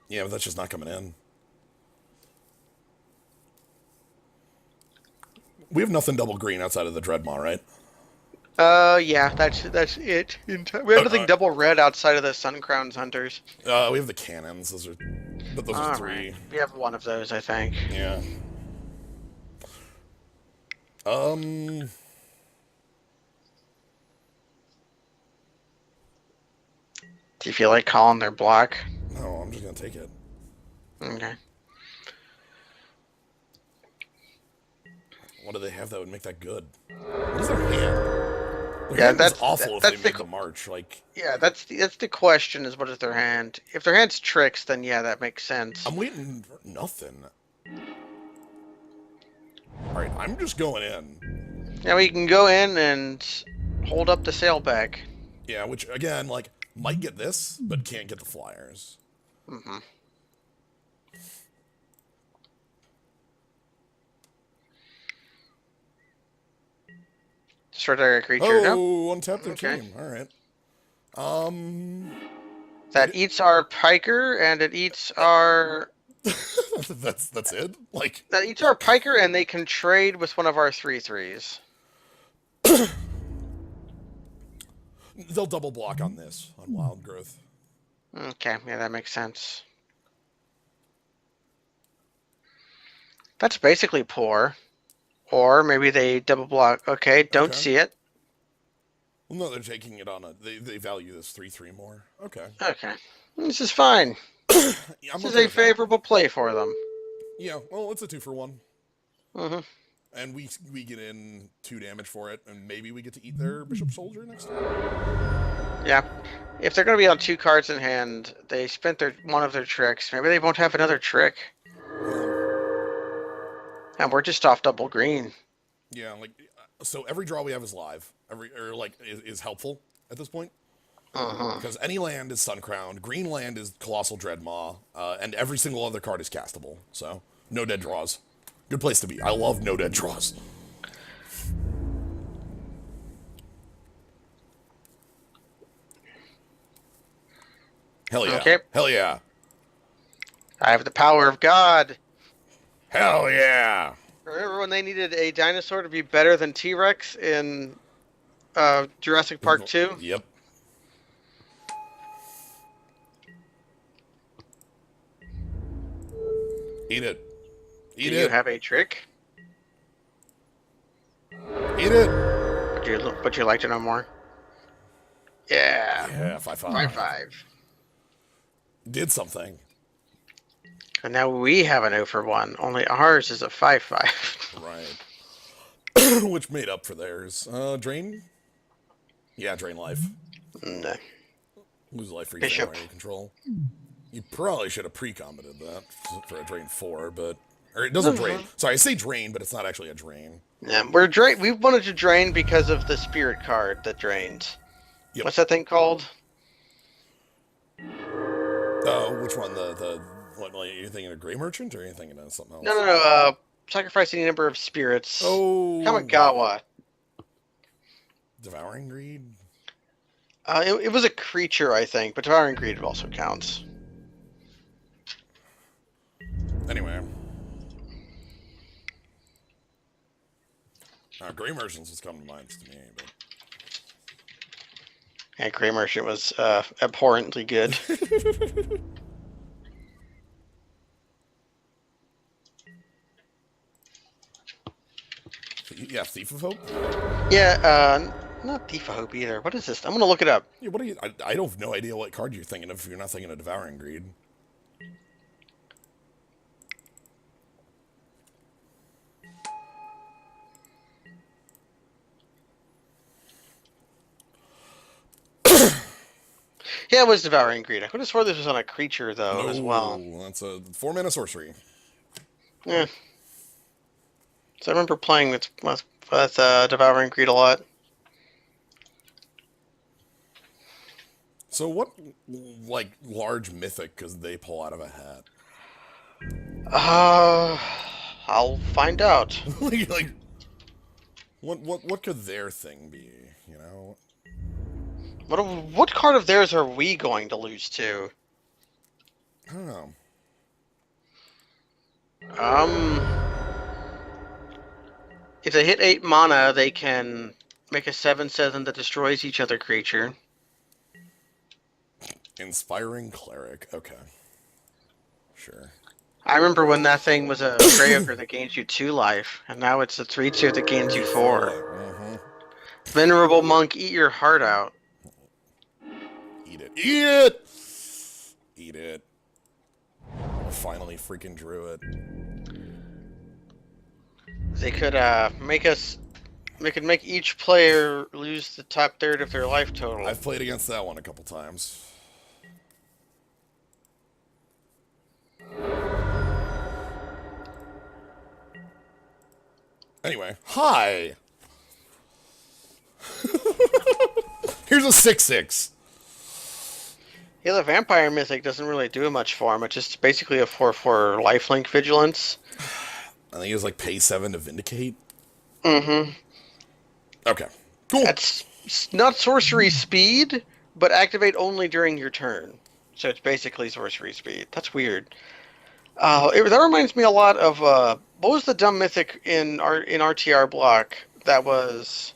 yeah, but that's just not coming in. We have nothing double green outside of the Dreadmaw, right? Yeah, that's it. We have nothing double red outside of the Sun Crown's Hunters. We have the cannons. But those are 3. Right. We have one of those, I think. Yeah. Do you feel like calling their block? No, I'm just gonna take it. Okay. What do they have that would make that good? What is their hand? Their Yeah, hand is that's awful if that's they made the march. Like, yeah, that's the question is what is their hand? If their hand's tricks, then yeah, that makes sense. I'm waiting for nothing. All right, I'm just going in. Yeah, we can go in and hold up the sailback. Yeah, which again, like, might get this, but can't get the flyers. Mm-hmm. Destroy target creature. Nope. Oh, untap their Okay. team. All right. That eats our Piker, and it eats our... that's it? Like, That eats our Piker, and they can trade with one of our 3/3s. they'll double block on this, on Wild Growth. Okay, yeah, that makes sense. That's basically poor. Or maybe they double block. Okay, don't see it. Well, no, they're taking it on a... They value this 3/3 more. Okay. Okay. This is fine. Yeah, This is a favorable play for them. Yeah, well, it's a 2-for-1. Mm-hmm. And we get in 2 damage for it, and maybe we get to eat their Bishop Soldier next time. Yeah. If they're going to be on 2 cards in hand, they spent one of their tricks. Maybe they won't have another trick. And we're just off double green. Yeah, like, so every draw we have is live. Is helpful at this point. Because any land is Sun Crowned, green land is Colossal Dreadmaw, and every single other card is castable. So, no dead draws. Good place to be. I love no dead draws. Hell yeah. Okay. Hell yeah. I have the power of God. Hell yeah. Remember when they needed a dinosaur to be better than T-Rex in Jurassic Park 2? Yep. Eat it. Eat Do it. you have a trick? Eat it. Would you like to know more? Yeah. Yeah, 5/5. 5/5. Did something. And now we have an 0-for-1. Only ours is a 5/5. Right. Which made up for theirs. Drain? Yeah, drain life. No. Lose life for each Bishop. area control. You probably should have pre-combated that for a drain 4, but... Or it doesn't drain. Sorry, I say drain, but it's not actually a drain. Yeah, we wanted to drain because of the spirit card that drains. Yep. What's that thing called? Which one? What, like, are you thinking of Grey Merchant, or are you thinking of something else? No. Sacrificing a number of spirits. Oh. Kamigawa. Devouring Greed? It was a creature, I think, but Devouring Greed also counts. Anyway. Grey Merchants has come to mind to me, but... And Grey Merchant was abhorrently good. Yeah, Thief of Hope? Yeah, not Thief of Hope either. What is this? I'm gonna look it up. Yeah, what are you... I don't have no idea what card you're thinking of if you're not thinking of Devouring Greed. Yeah, it was Devouring Greed. I could have swore this was on a creature though as well. No, that's a 4-mana sorcery. Yeah. So I remember playing with Devouring Greed a lot. So what, like, large mythic could they pull out of a hat? Uh, I'll find out. Like, what could their thing be? You know? What card of theirs are we going to lose to? I don't know. Um, if they hit 8 mana, they can make a 7/7 that destroys each other creature. Inspiring Cleric. Okay. Sure. I remember when that thing was a Grey Ogre that gains you 2 life, and now it's a 3/2 that gains you 4. Mm-hmm. Venerable Monk, eat your heart out. Eat it. Eat it! Eat it. Finally freaking drew it. They could make us. They could make each player lose the top third of their life total. I've played against that one a couple times. Anyway, hi! Here's a 6/6. Yeah, the Vampire Mythic doesn't really do much for him. It's just basically a 4/4 lifelink vigilance. I think it was like pay 7 to Vindicate. Mm-hmm. Okay, cool. That's not sorcery speed, but activate only during your turn. So it's basically sorcery speed. That's weird. That reminds me a lot of what was the dumb mythic in RTR block that was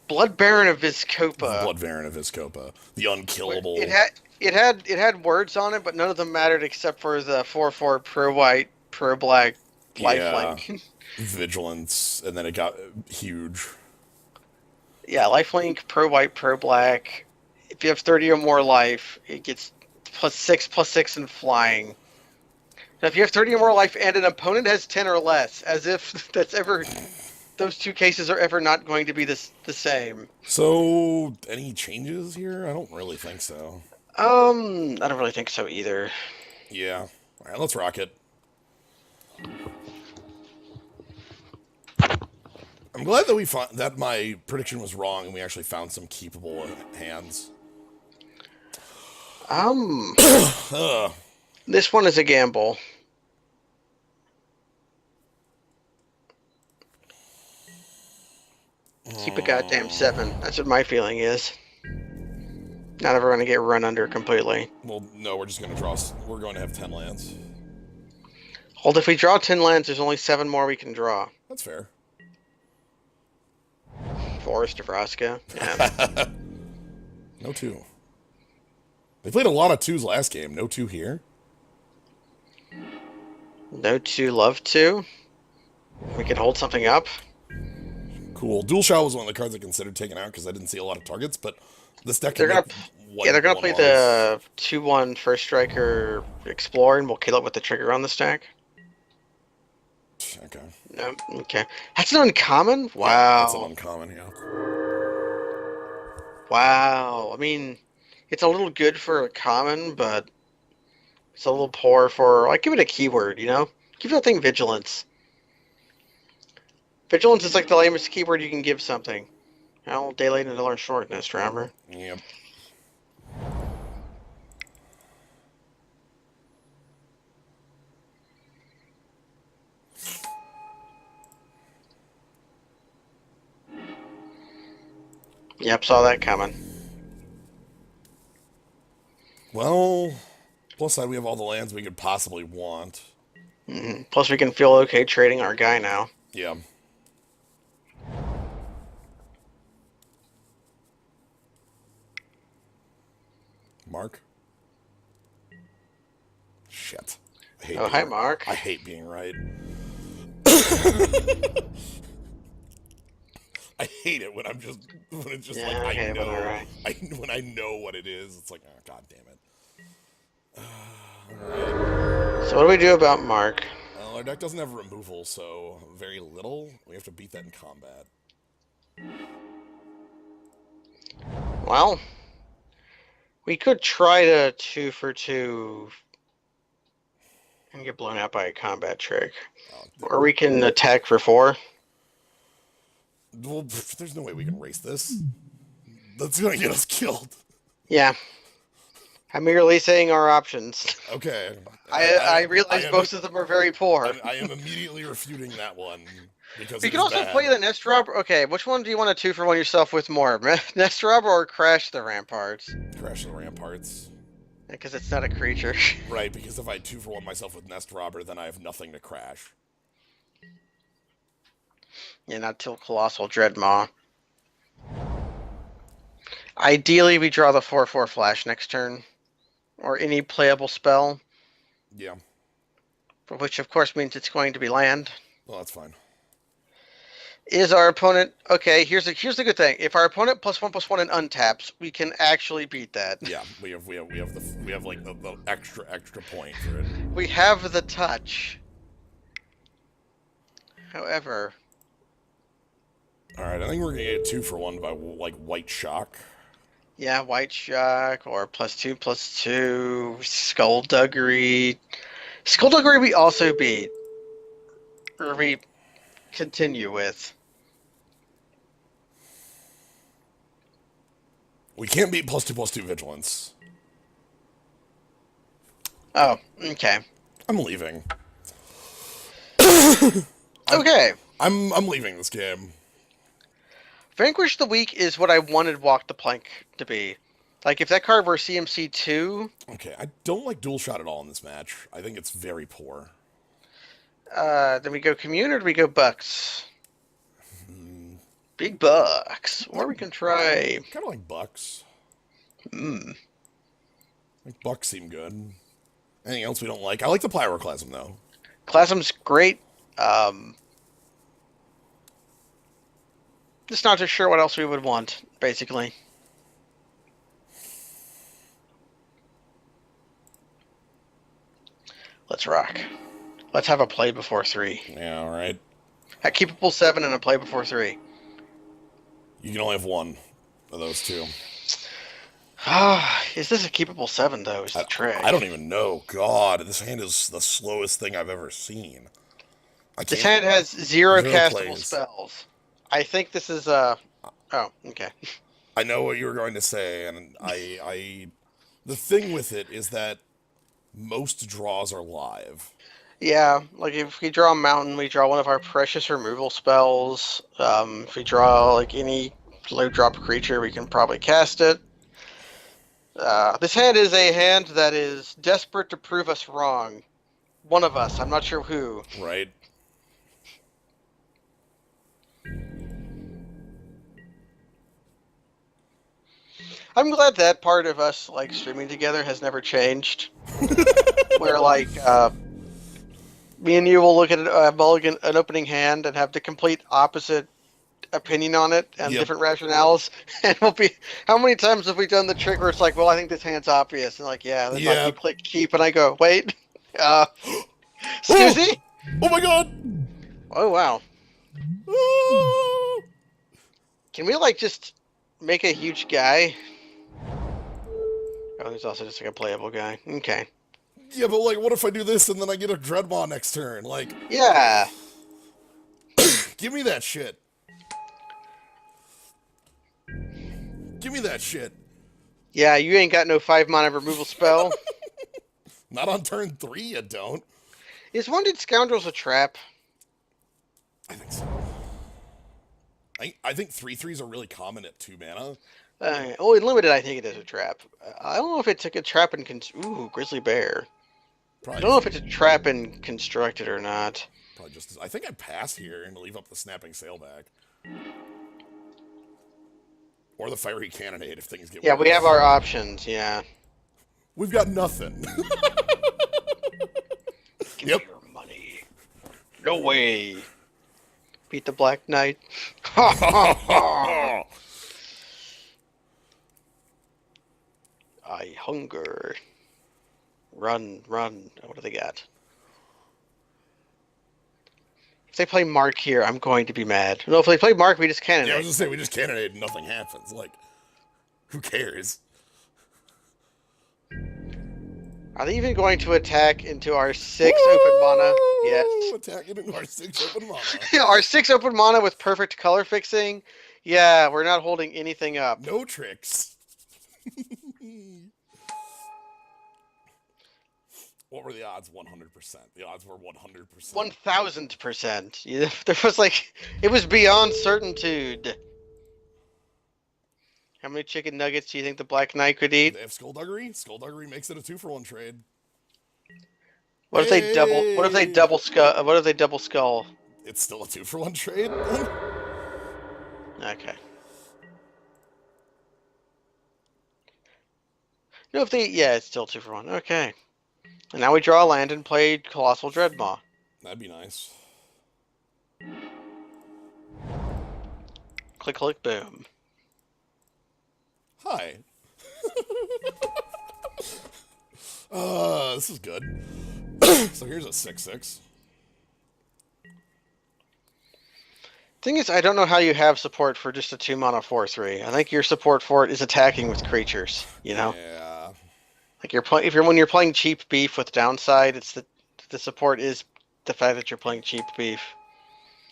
Blood Baron of Vizkopa. Blood Baron of Vizkopa, the unkillable. It had words on it, but none of them mattered except for the 4/4 pro white pro black lifelink. Vigilance, and then it got huge. Yeah, lifelink pro white pro black. If you have 30 or more life, it gets +6/+6 in flying. Now, if you have 30 or more life and an opponent has 10 or less, as if those two cases are ever not going to be the same. So, any changes here? I don't really think so. I don't really think so either. Yeah. All right, let's rock it. I'm glad that we found that my prediction was wrong and we actually found some keepable hands. This one is a gamble. Keep a goddamn 7. That's what my feeling is. Not ever going to get run under completely. Well, no, we're just going to draw. We're going to have 10 lands. Hold, if we draw 10 lands, there's only 7 more we can draw. That's fair. Forest of Vraska. Yeah. No 2. They played a lot of 2s last game. No 2 here. No 2, love 2. We can hold something up. Cool. Dual Shot was one of the cards I considered taking out because I didn't see a lot of targets, but this deck They're can gonna play the 2/1 First Striker Explore, and we'll kill it with the trigger on the stack. Okay. No, okay. That's an uncommon? Wow. Yeah, that's an uncommon, yeah. Wow. I mean, it's a little good for a common, but it's a little poor for, like, give it a keyword, you know? Give that thing Vigilance. Vigilance is like the lamest keyword you can give something. Well, Daylight and Learn Shortness, remember? Yep. Yep, saw that coming. Well, plus side we have all the lands we could possibly want. Plus, we can feel okay trading our guy now. Yeah. Mark. Shit. I hate Oh, hi, being. Mark. I hate being right. I hate it when it's just like Yeah, I okay, but know alright. when I know what it is. It's like, oh, god damn it. All right. So what do we do about Mark? Well, our deck doesn't have removal, so very little. We have to beat that in combat. Well, we could try to 2 for 2 and get blown out by a combat trick. Uh, Or we can attack for 4. well, there's no way we can race this. That's gonna get us killed. Yeah. I'm merely saying our options. Okay. I I realize am most of them are very poor. I am immediately refuting that one because We it can is also play bad. the Nest Robber. Okay, which one do you want to 2 for 1 yourself with more? Nest Robber or Crash the Ramparts? Crash the Ramparts. Because it's not a creature. Right, because if I 2-for-1 myself with Nest Robber, then I have nothing to crash. Yeah, not till Colossal Dreadmaw. Ideally, we draw the 4/4 flash next turn. Or any playable spell. Yeah. Which, of course, means it's going to be land. Well, that's fine. Is our opponent... Okay, here's the good thing. If our opponent +1/+1 and untaps, we can actually beat that. Yeah, we have like the extra point for it. We have the touch. However... Alright, I think we're gonna get 2-for-1 by like White Shock. Yeah, White Shock, or +2/+2, Skullduggery. Skullduggery we also beat. Or we continue with. We can't beat +2/+2 Vigilance. Oh, okay. I'm leaving. Okay. I'm leaving this game. Vanquish the Weak is what I wanted Walk the Plank to be. Like, if that card were CMC2, Okay, I don't like Dual Shot at all in this match. I think it's very poor. then we go Commune or do we go Bucks? Big Bucks. Or we can try... Kind of like Bucks. Hmm. Like Bucks seem good. Anything else we don't like? I like the Pyroclasm though. Clasm's great. Just not too sure what else we would want, basically. Let's rock. Let's have a play before 3. Yeah, all right. A keepable 7 and a play before 3. You can only have one of those two. Is this a keepable 7, though, is the trick. I don't even know. God, this hand is the slowest thing I've ever seen. This hand has 0 castable plays. spells. I think this is Oh, okay. I know what you were going to say, and the thing with it is that most draws are live. Yeah, like if we draw a mountain, we draw one of our precious removal spells. If we draw like any low drop creature, we can probably cast it. This hand is a hand that is desperate to prove us wrong. One of us, I'm not sure who. Right. I'm glad that part of us like streaming together has never changed. Where like me and you will look at an opening hand and have the complete opposite opinion on it and different rationales, and we'll be. How many times have we done the trick where it's like, well, I think this hand's obvious, and like, yeah, then like you click keep, and I go, wait, excuse me. Oh my god! Oh wow! Can we like just make a huge guy? Oh, there's also just like a playable guy. Okay. Yeah, but like, what if I do this and then I get a Dreadmaw next turn? Like, yeah. Give me that shit. Give me that shit. Yeah, you ain't got no 5-mana removal spell. Not on turn 3, you don't. Is Wounded Scoundrels a trap? I think so. I think 3/3s are really common at 2 mana. Oh, in Limited, I think it is a trap. I don't know if it's like a trap in... Ooh, Grizzly Bear. Probably I don't know if it's a trap in Constructed or not. Probably just... I think I pass here and leave up the Snapping Sailback. Or the Fiery Cannonade if things get Yeah, worse. we have our options, yeah. We've got nothing. Give me Yep. your money. No way. Beat the Black Knight. Ha ha ha! I hunger. Run, run. What do they got? If they play Mark here, I'm going to be mad. No, if they play Mark, we just Yeah, I was cannonade. just saying, we just cannonade and nothing happens. Like, who cares? Are they even going to attack into our 6 open mana? Woo! Yes. Attacking into our 6 open mana. Our 6 open mana with perfect color fixing? Yeah, we're not holding anything up. No tricks. What were the odds? 100%. The odds were 100%. 1000%. There was like, it was beyond certitude. How many chicken nuggets do you think the Black Knight could Do eat? they have Skullduggery? Skullduggery makes it a 2-for-1 trade. What if they double? What if they Hey! double skull? What if they double skull? It's still a 2-for-1 trade? Okay. No, if they, yeah, it's still 2-for-1. Okay. And now we draw a land and play Colossal Dreadmaw. That'd be nice. Click, click, boom. Hi. This is good. So here's a 6/6. Thing is, I don't know how you have support for just a 2-mana 4/3. I think your support for it is attacking with creatures. You know, Yeah. like when you're playing cheap beef with downside, it's the support is the fact that you're playing cheap beef.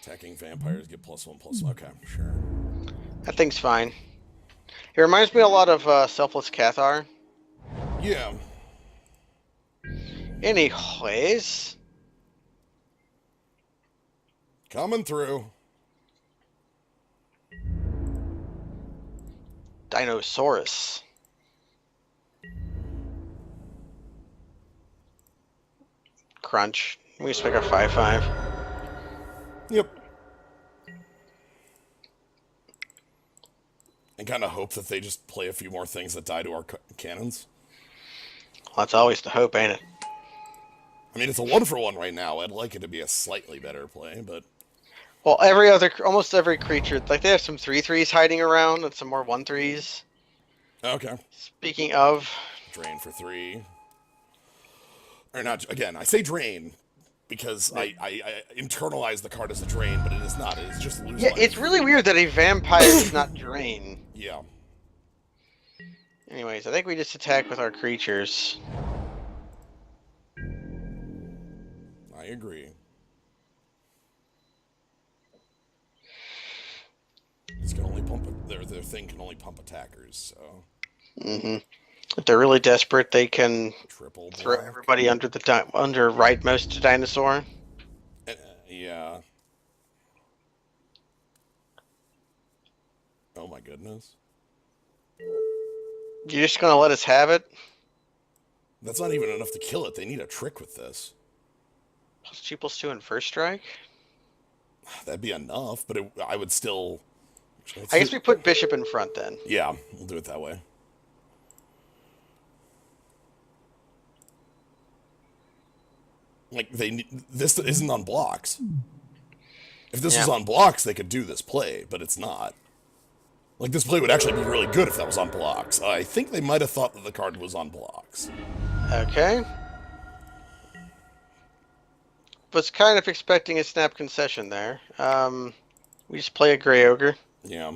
Attacking vampires get +1/+1. Okay, sure. That thing's fine. It reminds me a lot of Selfless Cathar. Yeah. Anyways, Coming through. Dinosaurus. Crunch. We just make a 5/5. Yep. And kind of hope that they just play a few more things that die to our cannons. Well, that's always the hope, ain't it? I mean, it's a 1-for-1 right now. I'd like it to be a slightly better play, but Well, almost every creature, like they have some 3/3s hiding around and some more 1/3s. okay. Speaking of, Drain for 3. Or not, again, I say drain because I internalize the card as a drain, but it is not. It is just lose yeah, life. it's really weird that a vampire is not drain. Yeah. Anyways, I think we just attack with our creatures. I agree. This can only pump their thing can only pump attackers, so If they're really desperate, they can triple throw block. everybody under rightmost dinosaur. Yeah. Oh my goodness. You're just gonna let us have it? That's not even enough to kill it. They need a trick with this. +2/+2 in first strike? That'd be enough, but I would still. I guess we put bishop in front then. Yeah, we'll do it that way. Like this isn't on blocks. If this was on blocks, they could do this play, but it's not. Like this play would actually be really good if that was on blocks. I think they might have thought that the card was on blocks. Okay. Was kind of expecting a snap concession there. We just play a Grey Ogre Yeah.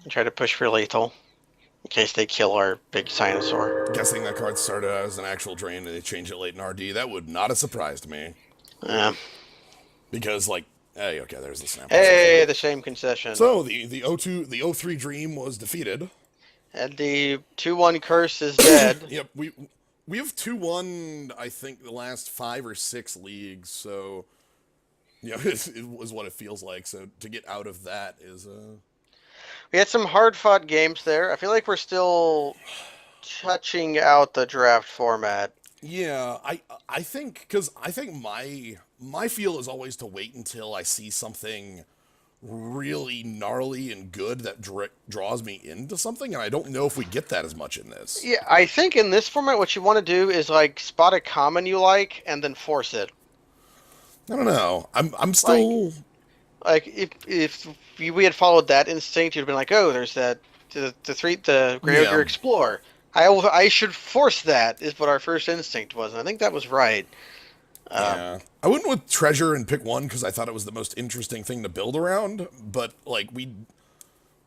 and try to push for lethal in case they kill our big Sinosaur. Guessing that card started out as an actual drain and they changed it late in RD, that would not have surprised me. Because, like, hey, okay, there's the snap. Hey, the same concession. So, the 0-3 dream was defeated. And the 2/1 curse is dead. Yep, we have 2-1, I think, the last 5 or 6 leagues, so, you know, it was what it feels like. So, to get out of that is, We had some hard-fought games there. I feel like we're still touching out the draft format. Yeah, I think, because I think my feel is always to wait until I see something really gnarly and good that draws me into something, and I don't know if we get that as much in this. Yeah, I think in this format, what you want to do is like spot a common you like and then force it. I don't know. I'm Like, still like if we had followed that instinct, you'd have been like, oh, there's that the Grey Ogre yeah. Explore. I should force that is what our first instinct was, and I think that was right. Um, Yeah. I went with treasure and pick one because I thought it was the most interesting thing to build around, but like we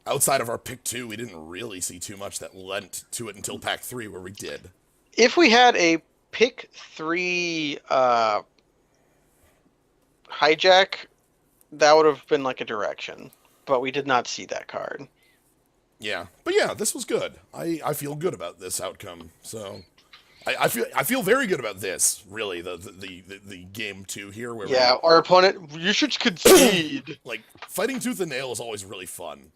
outside of our pick two, we didn't really see too much that lent to it until pack three where we did. if we had a pick three hijack, that would have been like a direction, but we did not see that card. Yeah. But yeah, this was good. I feel good about this outcome. So I feel very good about this, really, the game two here where we Yeah, our opponent, you should concede. like fighting tooth and nail is always really fun.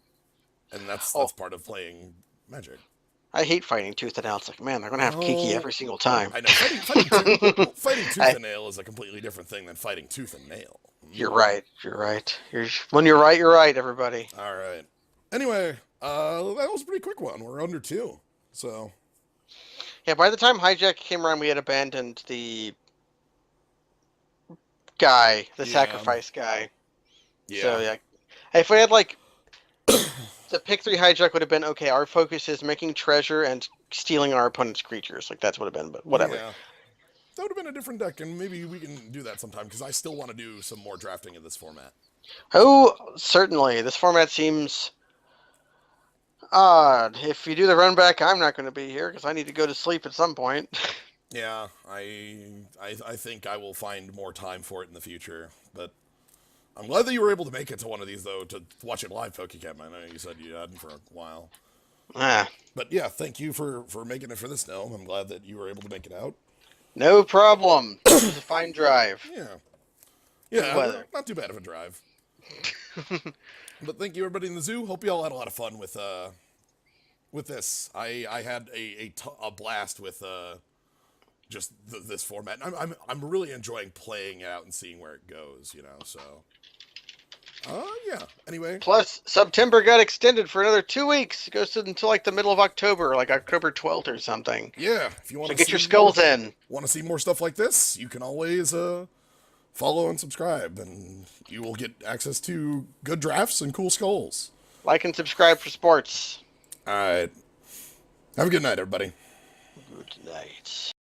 And that's Oh, part of playing Magic. I hate fighting tooth and nail. It's like, man, they're gonna have Kiki Oh, every single time. I know. Fighting tooth I, and nail is a completely different thing than fighting tooth and nail. you're right. You're right. When you're right, you're right. Everybody. All right. Anyway, that was a pretty quick one. We're under two. So Yeah. By the time hijack came around, we had abandoned the guy, the yeah, sacrifice guy. yeah, So yeah, if we had like the pick three hijack would have been okay. Our focus is making treasure and stealing our opponent's creatures. Like that's would have been, but whatever. yeah. That would have been a different deck, and maybe we can do that sometime because I still want to do some more drafting in this format. Oh, certainly. This format seems odd. If you do the run back, I'm not going to be here because I need to go to sleep at some point. Yeah, I think I will find more time for it in the future, but I'm glad that you were able to make it to one of these though to watch it live, PokeCam. I know you said you hadn't for a while, Ah, but yeah, thank you for making it for this. No, I'm glad that you were able to make it out. no problem. It was a fine drive. Yeah, Good yeah, weather. not too bad of a drive. But thank you everybody in the zoo. Hope you all had a lot of fun with this. I had a blast with just this format. I'm really enjoying playing it out and seeing where it goes. You know, so yeah. Anyway, Plus, September got extended for another 2 weeks. It goes until like the middle of October, like October 12th or something. yeah. If you want So to get your skulls in. see more stuff like this, you can always follow and subscribe, and you will get access to good drafts and cool skulls. Like and subscribe for sports. All right. Have a good night, everybody. Good night.